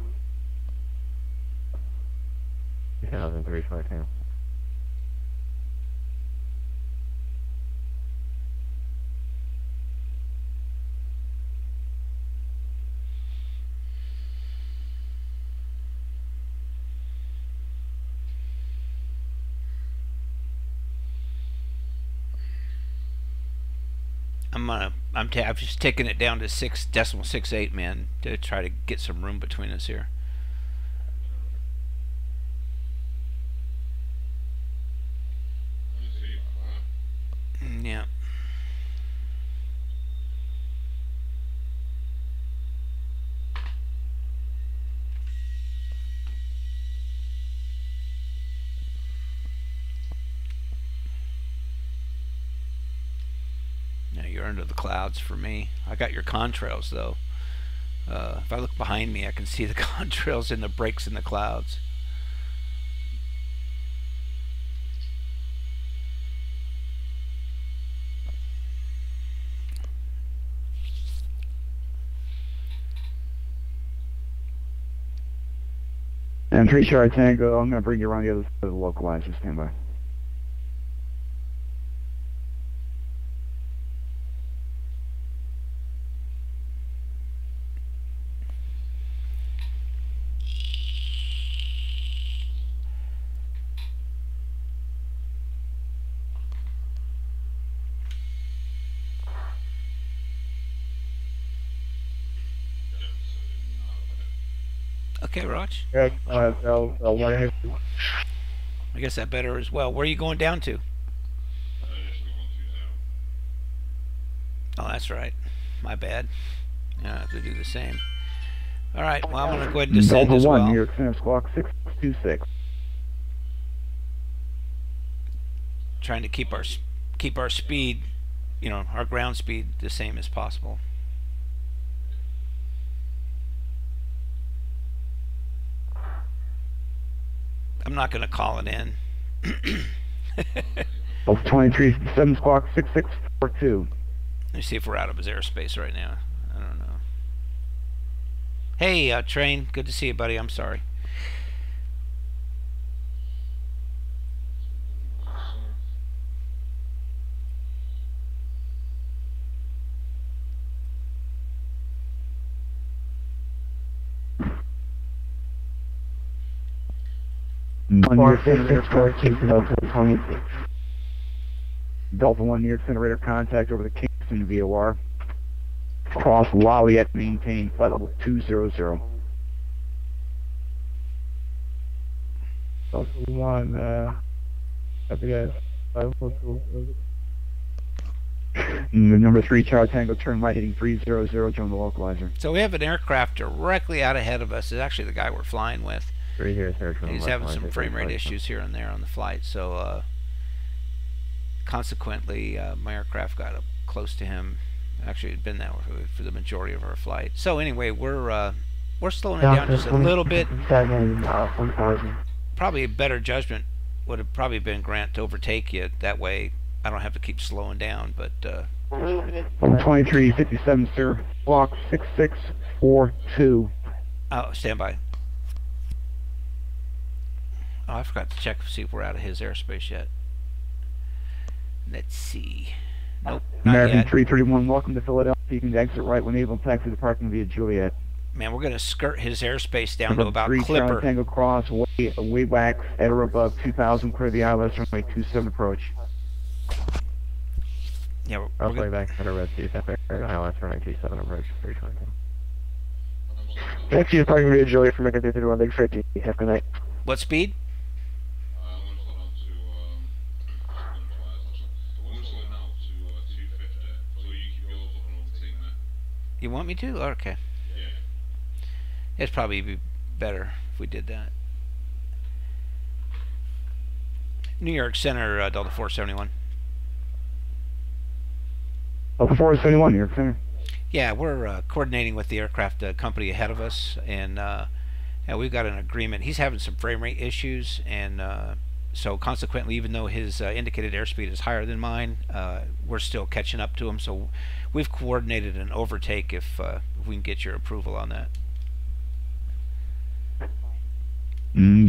2,000, 3 Charlie Tango. I'm just taking it down to 6.68, man, to try to get some room between us here. Yeah. Now you're under the clouds for me. I got your contrails though. If I look behind me, I can see the contrails and the breaks in the clouds. And 3 Charlie Tango, I'm going to bring you around the other side of the localizer. Stand by. Okay, Raj. Yeah, I guess that better as well. Where are you going down to? Oh, that's right. My bad. I have to do the same. All right. Well, I'm going to go ahead and descend Delta as 1, well. New York Center Squawk 626. Trying to keep our speed, our ground speed the same as possible. I'm not going to call it in. Delta 23, 7 Squawk 6642. Let me see if we're out of his airspace right now. I don't know. Hey, Train. Good to see you, buddy. I'm sorry. Delta 1 near generator contact over the Kingston VOR. Cross Lolliet, maintain flight level 200. Delta 1, copy that. Number 3, Charlie Tango, turn right, heading 300, join the localizer. So we have an aircraft directly out ahead of us. It's actually the guy we're flying with. 3 here, sir. He's having some frame rate issues here and there on the flight, so consequently, my aircraft got up close to him. Actually, it'd been that way for the majority of our flight. So anyway, we're slowing it down just a little bit. Probably a better judgment would have probably been Grant to overtake you. That way, I don't have to keep slowing down. But 2357, sir. Block 6642. oh, stand by. Oh, I forgot to check to see if we're out of his airspace yet. Let's see. Nope, not American yet. 331, welcome to Philadelphia. You can exit right when able and taxi the parking via Juliet. Man, we're going to skirt his airspace down to about 3 Clipper. Charlie Tango cross, way wax at or above 2000, clear the ILS runway 27 approach. Yeah, we're I'll play gonna, back at a red seat, ILS running 27 approach, 320. Taxi to parking via Juliet from American 331, Lake 50. Have a good night. what speed? I'm going to hold on to, we're going to slow now to 250. So you keep yours up and overtake me. You want me to? Okay. Yeah. It'd probably be better if we did that. New York Center, Delta 471. Delta 471, New York Center. Yeah, we're coordinating with the aircraft company ahead of us, and we've got an agreement. He's having some frame rate issues, and so consequently, even though his indicated airspeed is higher than mine, we're still catching up to him. So we've coordinated an overtake if we can get your approval on that.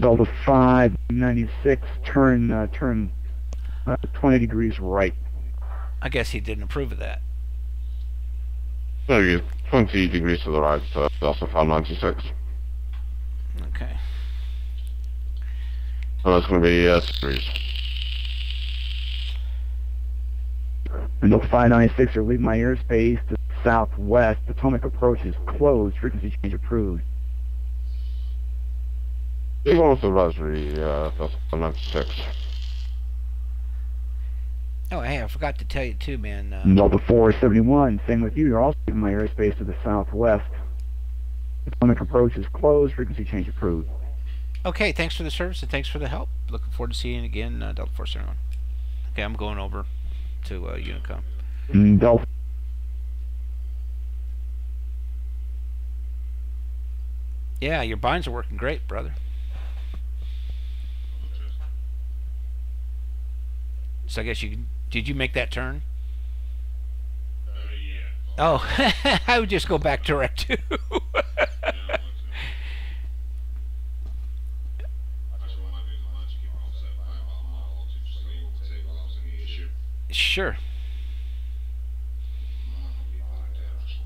Delta 596, turn 20 degrees right. I guess he didn't approve of that. So you're 20 degrees to the right, Delta 596. Okay. And that's going to be 6 degrees. Delta 596, you're leaving my airspace to the southwest. Potomac approach is closed. Frequency change approved. You're going to the Raspberry, Delta 596. Oh, hey, I forgot to tell you too, man. Delta 471, same with you. You're also leaving my airspace to the southwest. Potomac approach is closed. Frequency change approved. Okay, thanks for the service and thanks for the help. Looking forward to seeing you again, Delta 471. Okay, I'm going over to Unicom. Delta. Yeah, your binds are working great, brother. So I guess did you make that turn? Yeah. Oh, I would just go back direct too. Actually, what I do is I like to keep offset by about a mile or two just so you overtake without any issue. Sure. Might not be a bad idea, actually.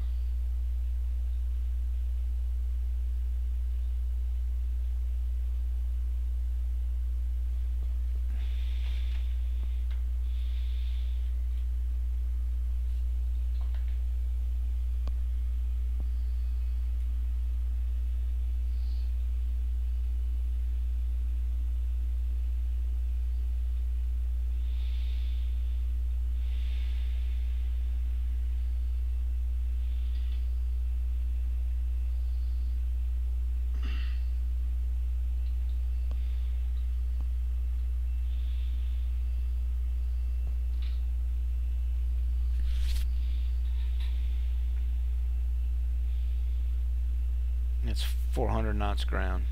It's 400 knots ground.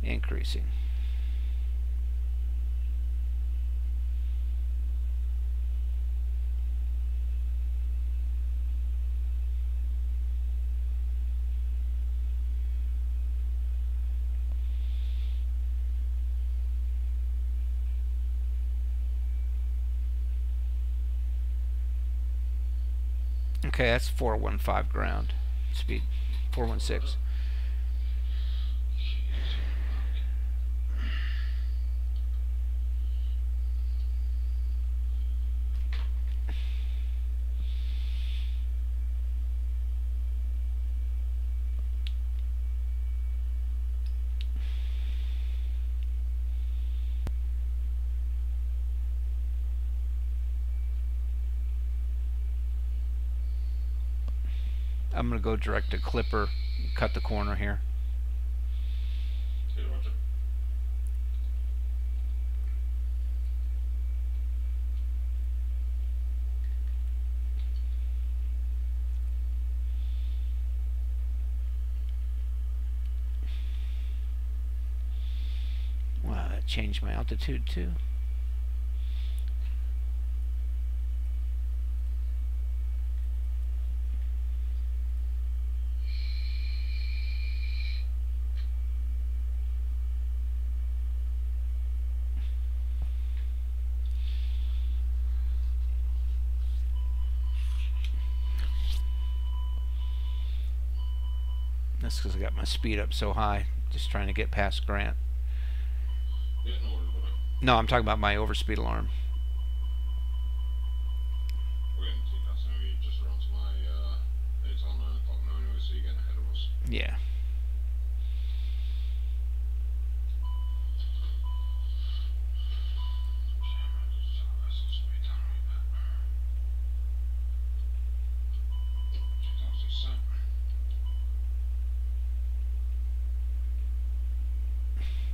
Increasing. Okay, that's 415 ground speed. 416. I'm gonna go direct to Clipper, cut the corner here. Okay, roger. Wow, that changed my altitude too. That's because I got my speed up so high, just trying to get past Grant. Yeah, no worries about it. No, I'm talking about my overspeed alarm. We're getting to cast anyway, just around to my, it's on 9 o'clock now anyway, so you're getting ahead of us. Yeah.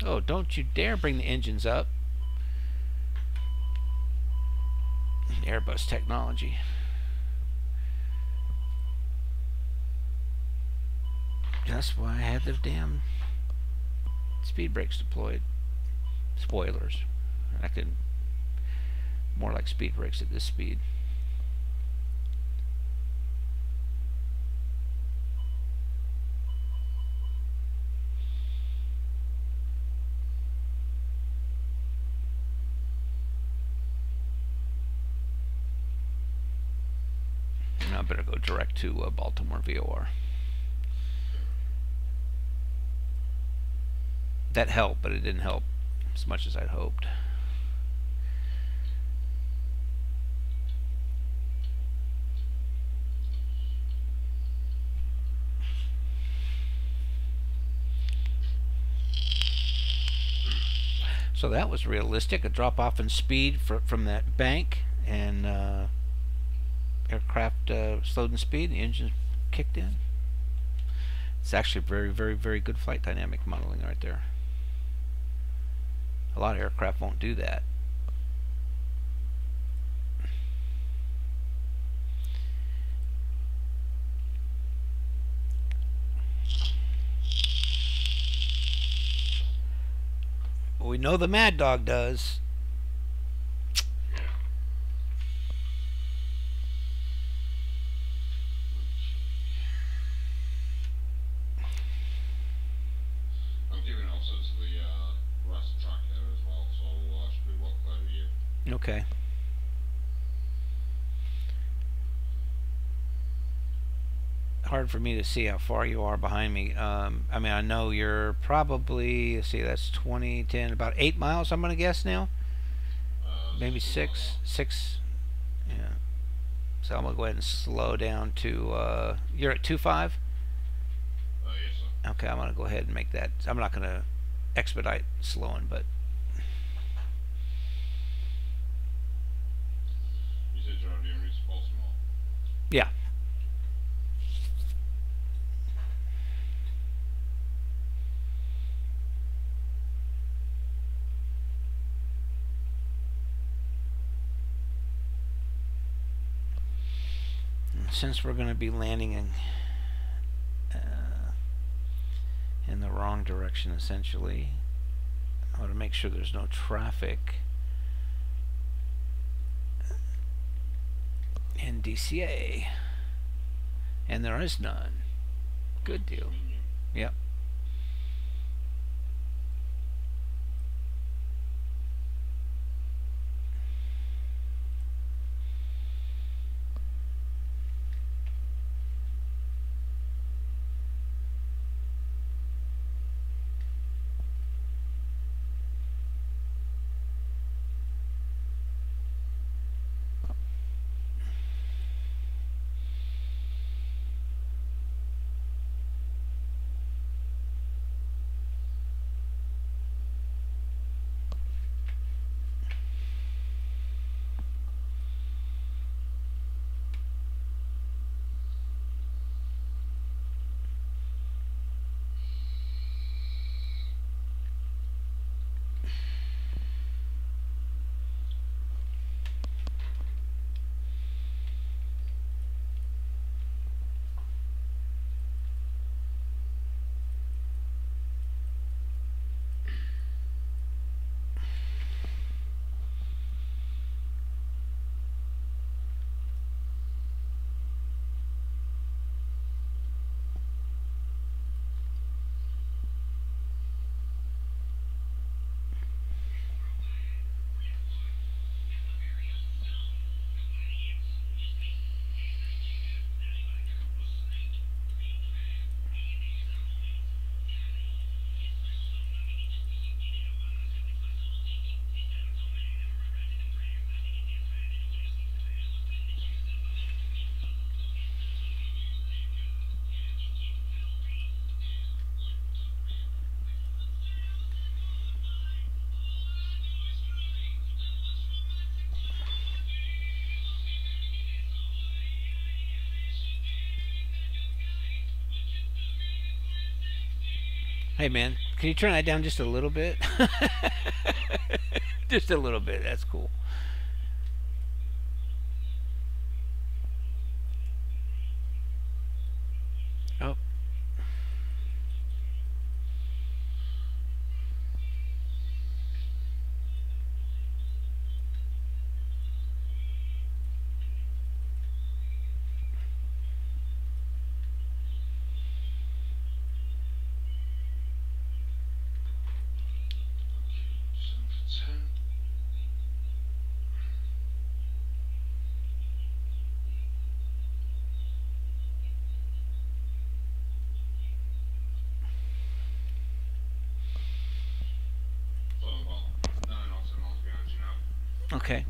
Oh, don't you dare bring the engines up. Airbus technology. That's why I had the damn speed brakes deployed. Spoilers. I could more like speed brakes at this speed. Now I better go direct to Baltimore VOR. That helped, but it didn't help as much as I'd hoped. So that was realistic, a drop off in speed from that bank, and aircraft slowed in speed, the engine kicked in. It's actually very, very, very good flight dynamic modeling right there. A lot of aircraft won't do that. Well, we know the Mad Dog does. I'm giving also to the rest track here as well, so should be well clear of you. Okay. Hard for me to see how far you are behind me. I mean, I know you're probably, let's see, that's 20, 10, about 8 miles, I'm going to guess now. Maybe 6. Yeah. So I'm going to go ahead and slow down to, you're at 2.5? Yes, sir. Okay, I'm going to go ahead and make that. I'm not going to expedite slowing, but You said you're already in reach Baltimore. yeah. Since we're going to be landing in the wrong direction, essentially, I want to make sure there's no traffic in DCA, and there is none. Good deal. Yep. Hey man, can you turn that down just a little bit? Just a little bit. That's cool. Oh, Seven for 10. So I'm about 9 or 10 miles behind you now. okay.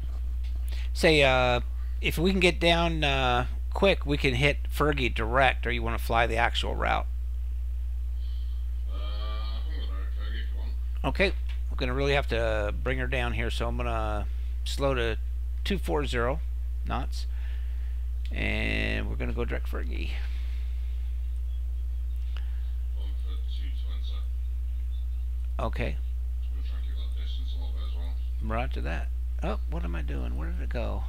Say, if we can get down quick, we can hit Fergie direct, or you want to fly the actual route? I can go direct Fergie if you want. Okay, we're gonna really have to bring her down here, so I'm gonna slow to 240 knots, and we're gonna go direct Fergie. Going for 220. Okay, We'll try and keep that distance a little bit as well. roger that. Oh, what am I doing? Where did it go?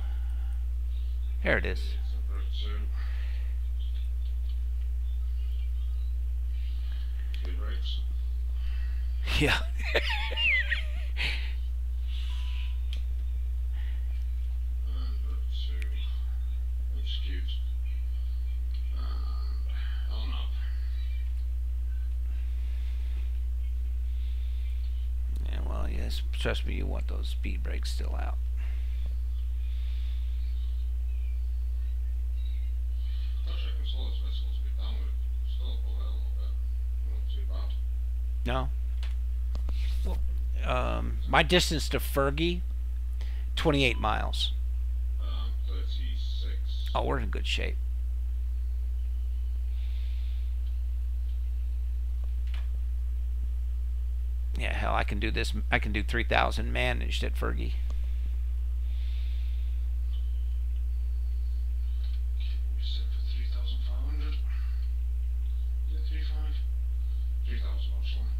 There it is. Separate 2. Speed brakes. Yeah. And up to execute. And on up. Yeah. Well, yes. Trust me, you want those speed brakes still out. Actually, I can slow this vessel speed down with it. Still up a little bit. Not too bad. No. Well, my distance to Fergie, 28 miles. 36. Oh, we're in good shape. Yeah, hell, I can do this. I can do 3,000 managed at Fergie. We set for 3,500. Yeah, 3,500. 3,000 actually.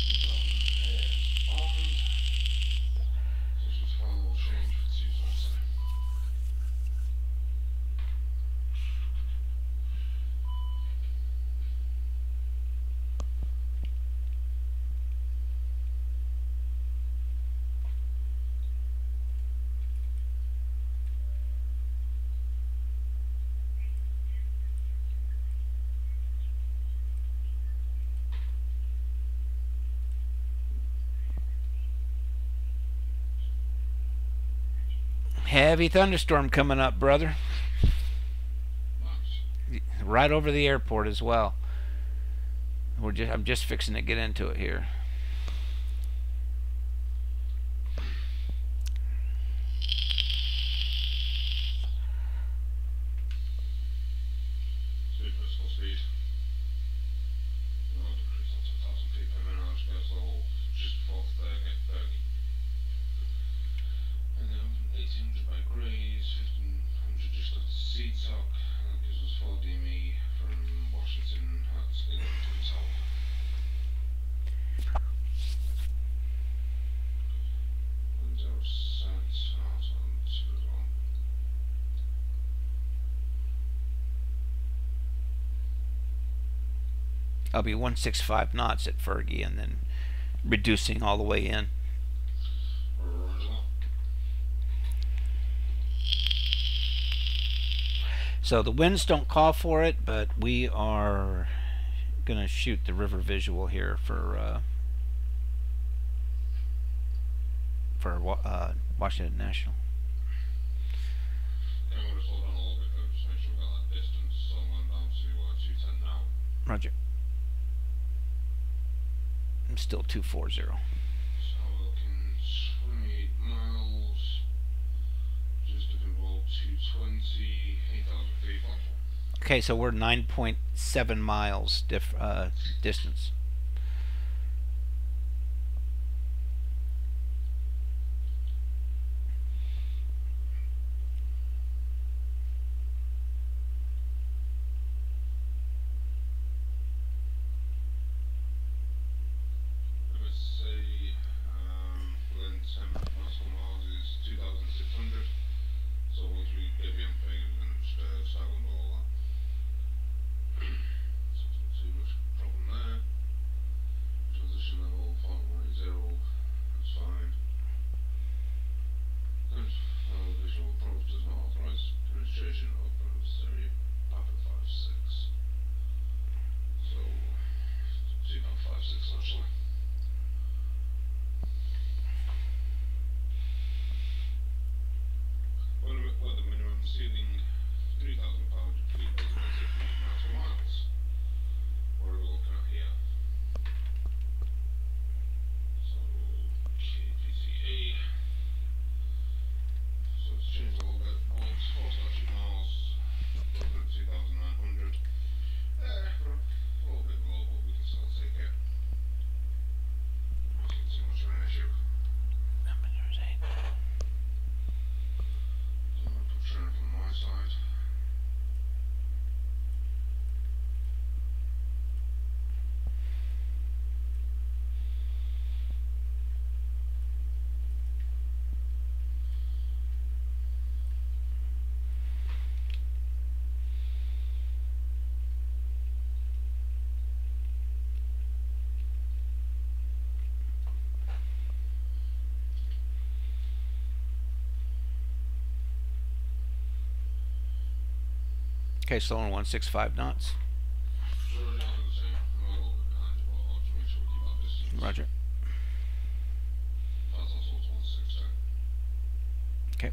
3,000 on. This was final will change for 220. Heavy thunderstorm coming up, brother. Nice. Right over the airport as well. I'm just fixing to get into it here. Speed vertical speed. I'll decrease that to 1,000 feet per minute. I'll just go slow just before 30. And then 1,800 by Grays, 1,500 just at Seatock, and that gives us 4 DME from Washington at 11 to the south. And 0 set, that's on 2 as well. I'll be 165 knots at Fergie and then reducing all the way in. Roger that. So the winds don't call for it, but we are going to shoot the river visual here for Washington National. Yeah, I'm going to slow down a little bit though, just make sure we've got that distance, so I'm going down to 210 now. Roger. I'm still 240. So we're looking 28 miles, just looking about 220, 8,000 feet platform. Okay, so we're 9.7 miles distance. Okay, slow on 165 knots. We're already on the same. I'm a little bit behind, but I'll just make sure we keep our distance. Roger. That's also 160. Okay. Okay.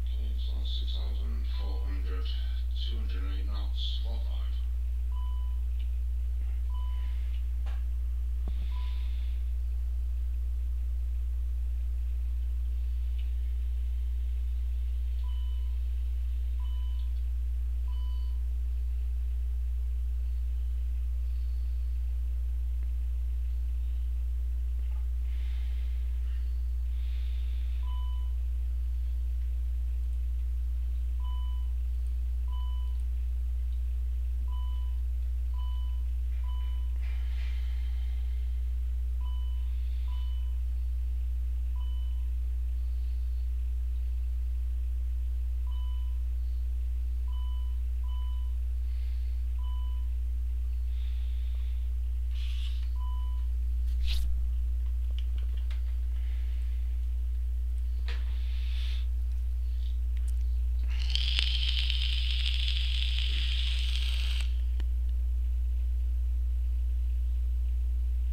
Okay, so that's 6,400, 208 knots, 45.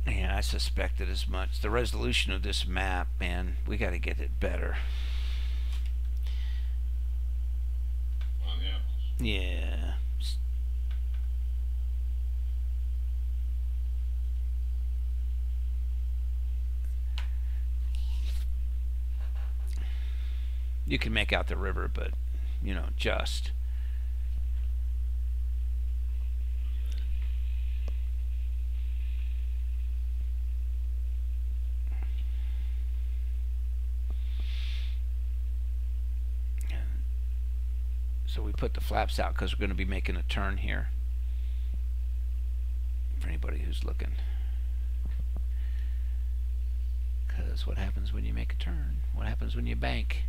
Yeah, I suspected as much. The resolution of this map, man, we got to get it better. On the apples. Yeah. You can make out the river, but, you know, just. So we put the flaps out because we're going to be making a turn here. For anybody who's looking. Because what happens when you make a turn? What happens when you bank?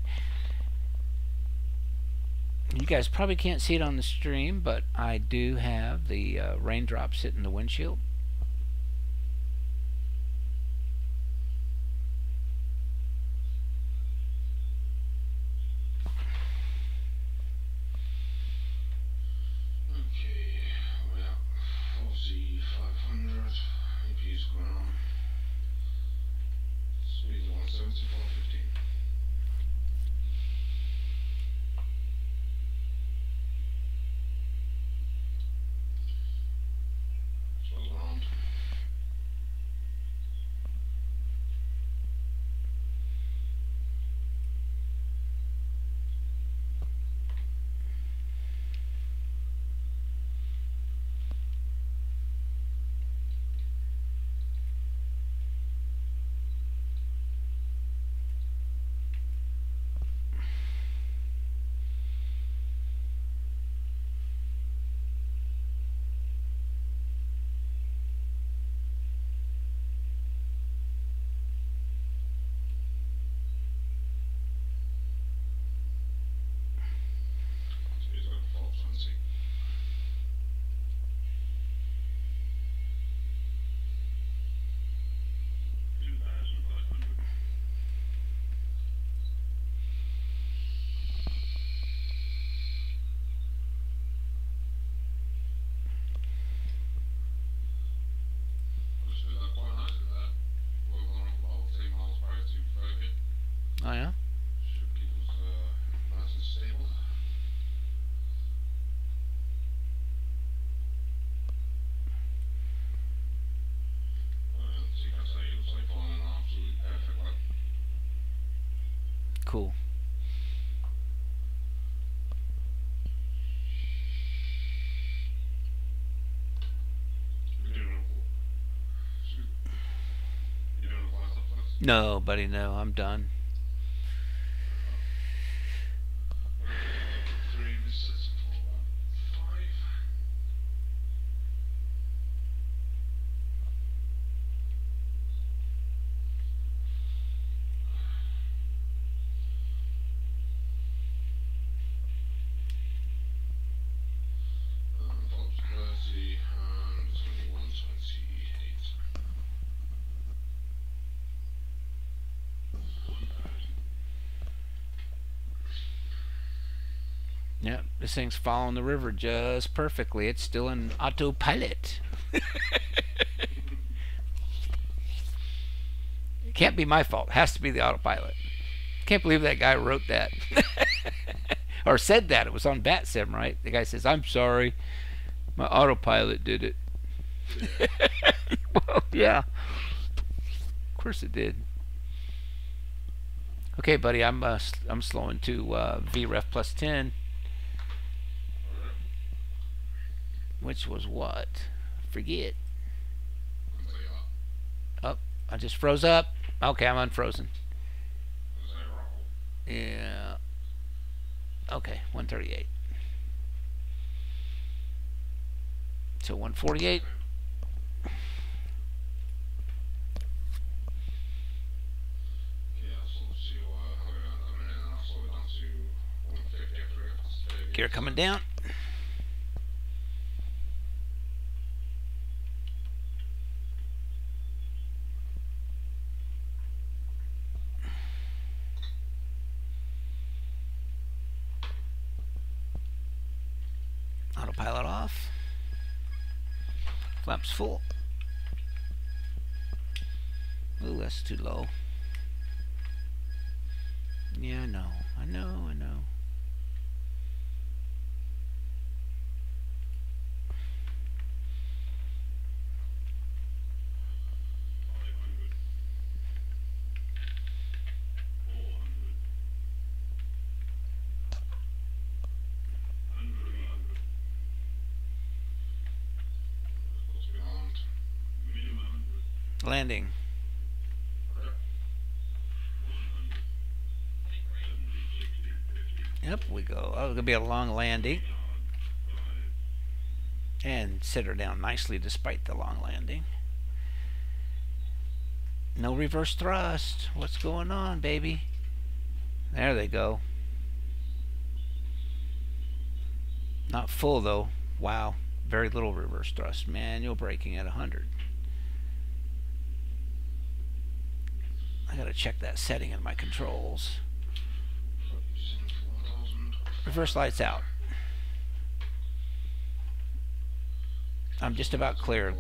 You guys probably can't see it on the stream, but I do have the raindrops hitting the windshield. Okay, we're at 4Z500. AP's going on. Speed is 170, 415. Swirl around. Speed's like 420. Which is quite nice in there. We're going up about 10 miles prior to Fergie. Oh yeah? Should keep us nice and stable. So you can say it looks like falling absolutely perfectly. Cool. You're doing a fly stop test? No, buddy, no, I'm done. Okay, 3 resets for 5. Tops 30 and 2128. Yeah, this thing's following the river just perfectly. It's still in autopilot. It can't be my fault. It has to be the autopilot. Can't believe that guy wrote that. Or said that. It was on BatSim, right? The guy says, "I'm sorry. My autopilot did it." Well, yeah. Of course it did. Okay, buddy, I'm slowing to VREF plus 10. Which was what? Forget. Oh, I just froze up. Okay, I'm unfrozen. Yeah. Okay, 138. So 148. Gear coming down. Autopilot off. Flaps full. Ooh, that's too low. Yeah, I know. I know. Landing. Up we go. Oh, it's gonna be a long landing. And set her down nicely despite the long landing. No reverse thrust. What's going on, baby? There they go. Not full though. Wow. Very little reverse thrust. Manual braking at 100. I gotta check that setting in my controls. Reverse lights out. I'm just about clear.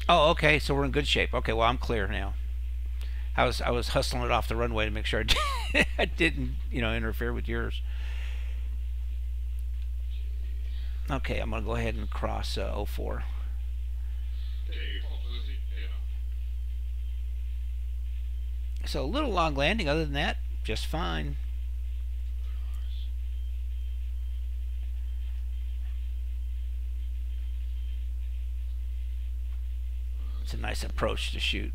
Oh, okay, so we're in good shape. Okay, well, I'm clear now. I was hustling it off the runway to make sure I didn't, interfere with yours. Okay, I'm gonna go ahead and cross 04. So a little long landing. Other than that, just fine. It's a nice approach to shoot.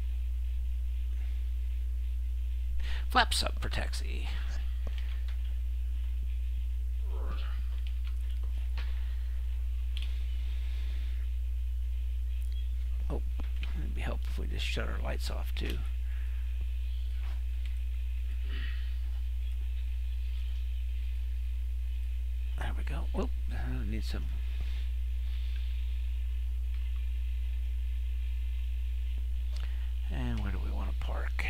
Flaps up for taxi. Oh, it'd be helpful if we just shut our lights off too. There we go. Whoop, I need some. And where do we want to park?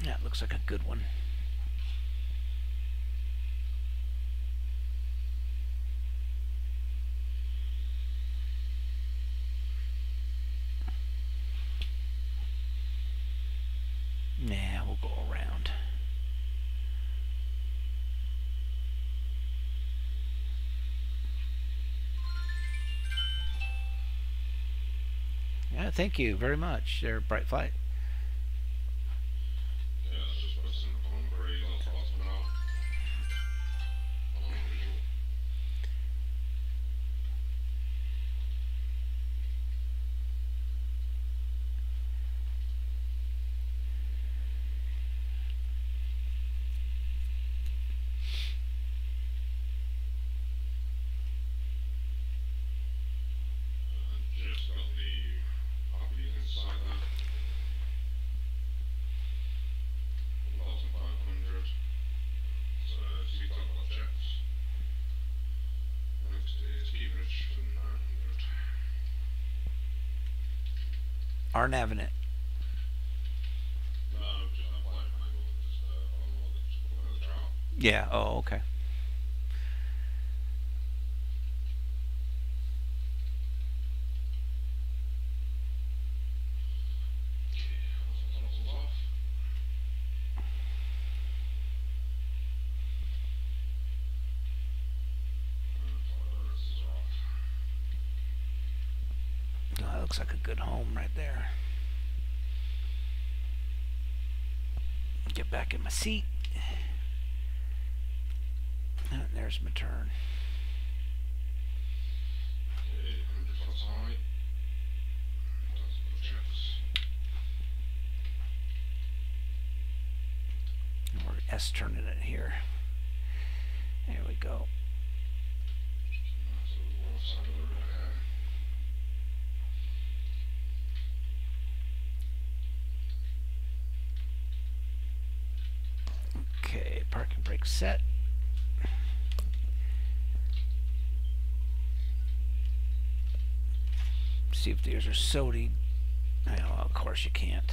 That looks like a good one. Nah, we'll go around. Yeah, thank you very much. They're bright flight. Our Navinet. Yeah. Oh, okay. Throttles off. Tolerance is off. Oh, that looks like a good home right there. Get back in my seat. And there's my turn. Okay, 100 foot high. That's the checks. And we're S turning it here. There we go. That's the wrong side of the repair. Okay, parking brake set. See if these are sodied. Oh, of course you can't.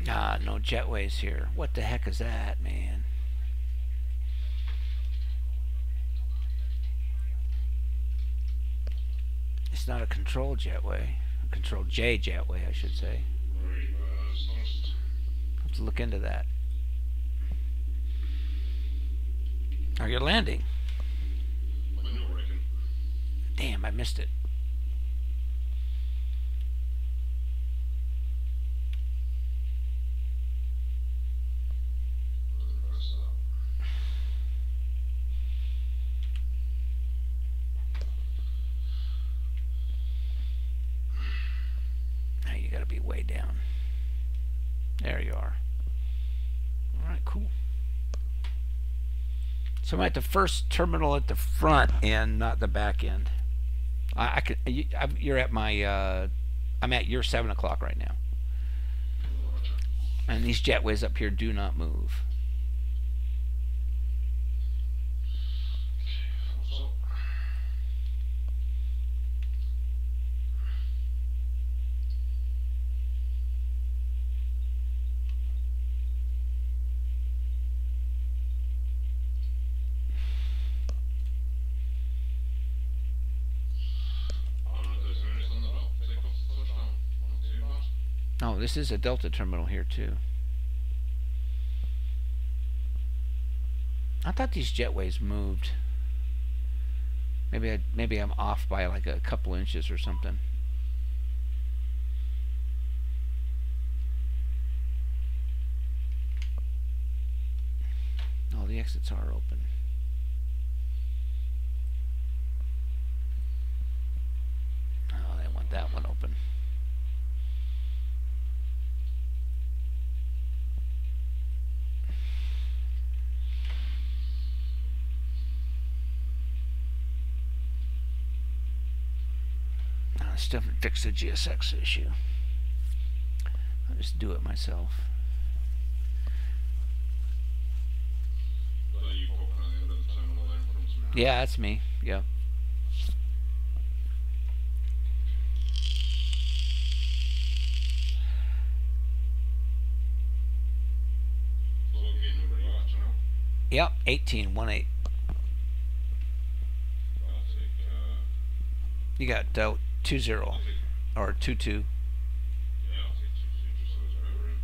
Ah, no jetways here. What the heck is that, man? It's not a control jetway. A control J jetway, I should say. Reverse thrust. Have to look into that. Are you landing? Window braking. Damn, I missed it. Reverse that. Now you gotta be way down. There you are. Alright, cool. So I'm at the first terminal at the front end, not the back end. You're at my, I'm at your 7 o'clock right now. And these jetways up here do not move. Thumbs up. On 30 minutes on the dot. Take off to touchdown. Not too bad. Oh, this is a Delta terminal here too. I thought these jetways moved. Maybe I'm off by like a couple inches or something. All the exits are open. Oh, they want that one open. I still haven't fixed the GSX issue. I'll just do it myself. Is that you poking at the end of the terminal there in front of me? Yeah, that's me. Yeah. So what gate number are you at now? Yep, 1818. I'll take, You got 20 I'll take, or 22. yeah, I'll take 2 just so there's a bit of room.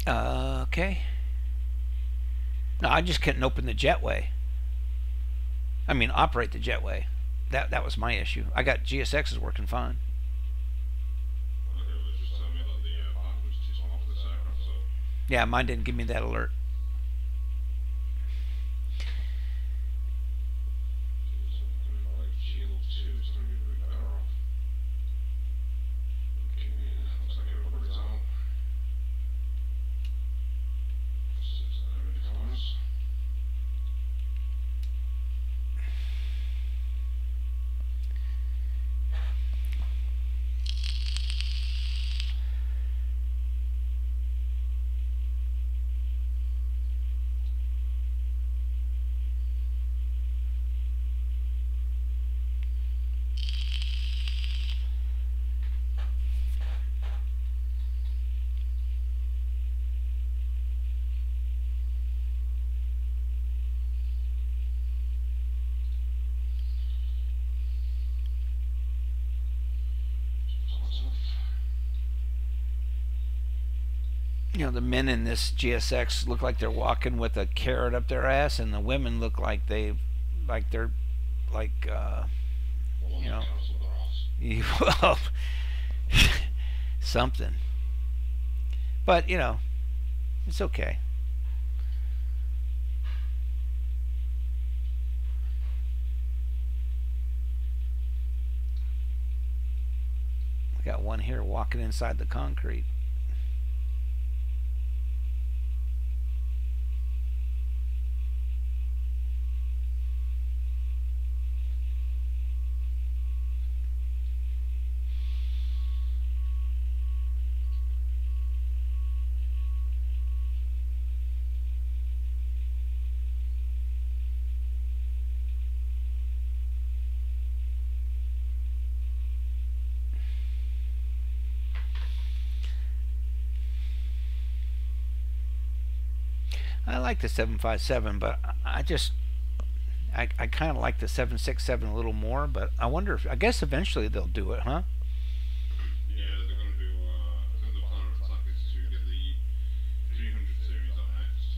Okay. No, I just couldn't open the jetway. I mean, operate the jetway. That was my issue. I got GSXs working fine. Okay, well, it just told me that the park was too small for this aircraft, so Yeah, mine didn't give me that alert. something like Shield 2 is going to be a bit better off. Okay, looks like everybody's out. Ready for us. You know, the men in this GSX look like they're walking with a carrot up their ass, and the women look like they're like you know, well, something. But you know, it's okay. We got one here walking inside the concrete. I like the 757, but I kind of like the 767 a little more. But I wonder if, I guess eventually they'll do it, huh? Yeah, they're going to do, I think the plan of attack is to get the 300 series out next,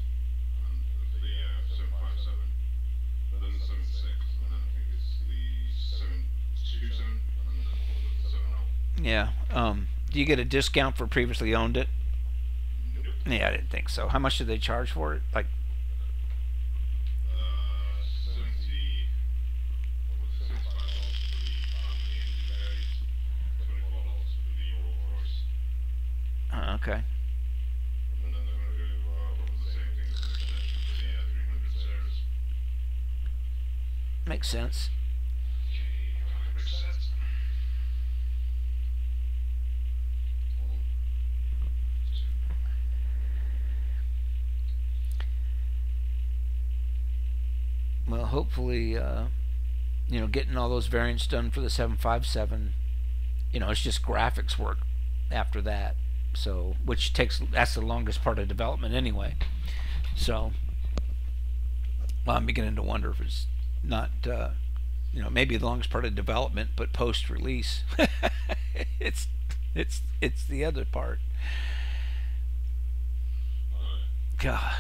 and for the 757, then the 76, and then I think it's the 727, and then the 70. Yeah. Do you get a discount for previously owned it? Nope. Yeah, I didn't think so. How much did they charge for it? Like, 70, what was it, $75 for the family engine variant, $24 for the Rolls Royce, okay. and then they're going to do probably the same thing as an extension for the 300 series. Makes sense. Okay, reset. Well, hopefully, you know, getting all those variants done for the 757, you know, it's just graphics work after that. So, which takes, that's the longest part of development anyway. So, well, I'm beginning to wonder if it's not, you know, maybe the longest part of development, but post-release, it's it's the other part. God.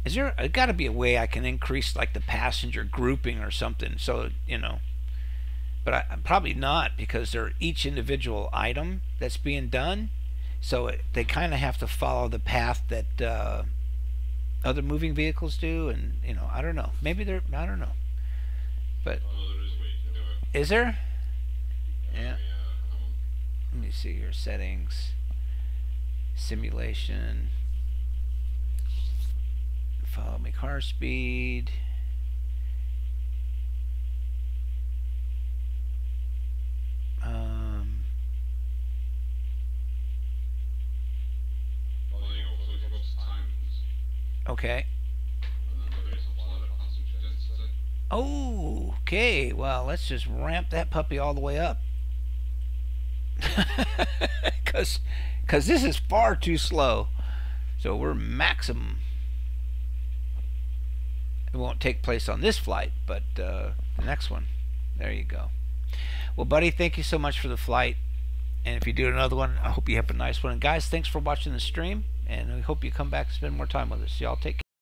Is there got to be a way I can increase like the passenger grouping or something, so you know, but probably not, because they're each individual item that's being done, so they kind of have to follow the path that other moving vehicles do, and you know, I don't know, maybe they're, I don't know, but Oh, there is a way you can do it. is there? Yeah. Yeah, Let me see your settings, simulation, follow me car speed. well, there you go. So if you go to timings, Okay. and then the base apply the passenger density. Oh, okay. Well, let's just ramp that puppy all the way up. Cause this is far too slow. So we're maximum. It won't take place on this flight, but the next one. There you go. Well, buddy, thank you so much for the flight. And if you do another one, I hope you have a nice one. And guys, thanks for watching the stream. And we hope you come back and spend more time with us. Y'all take care.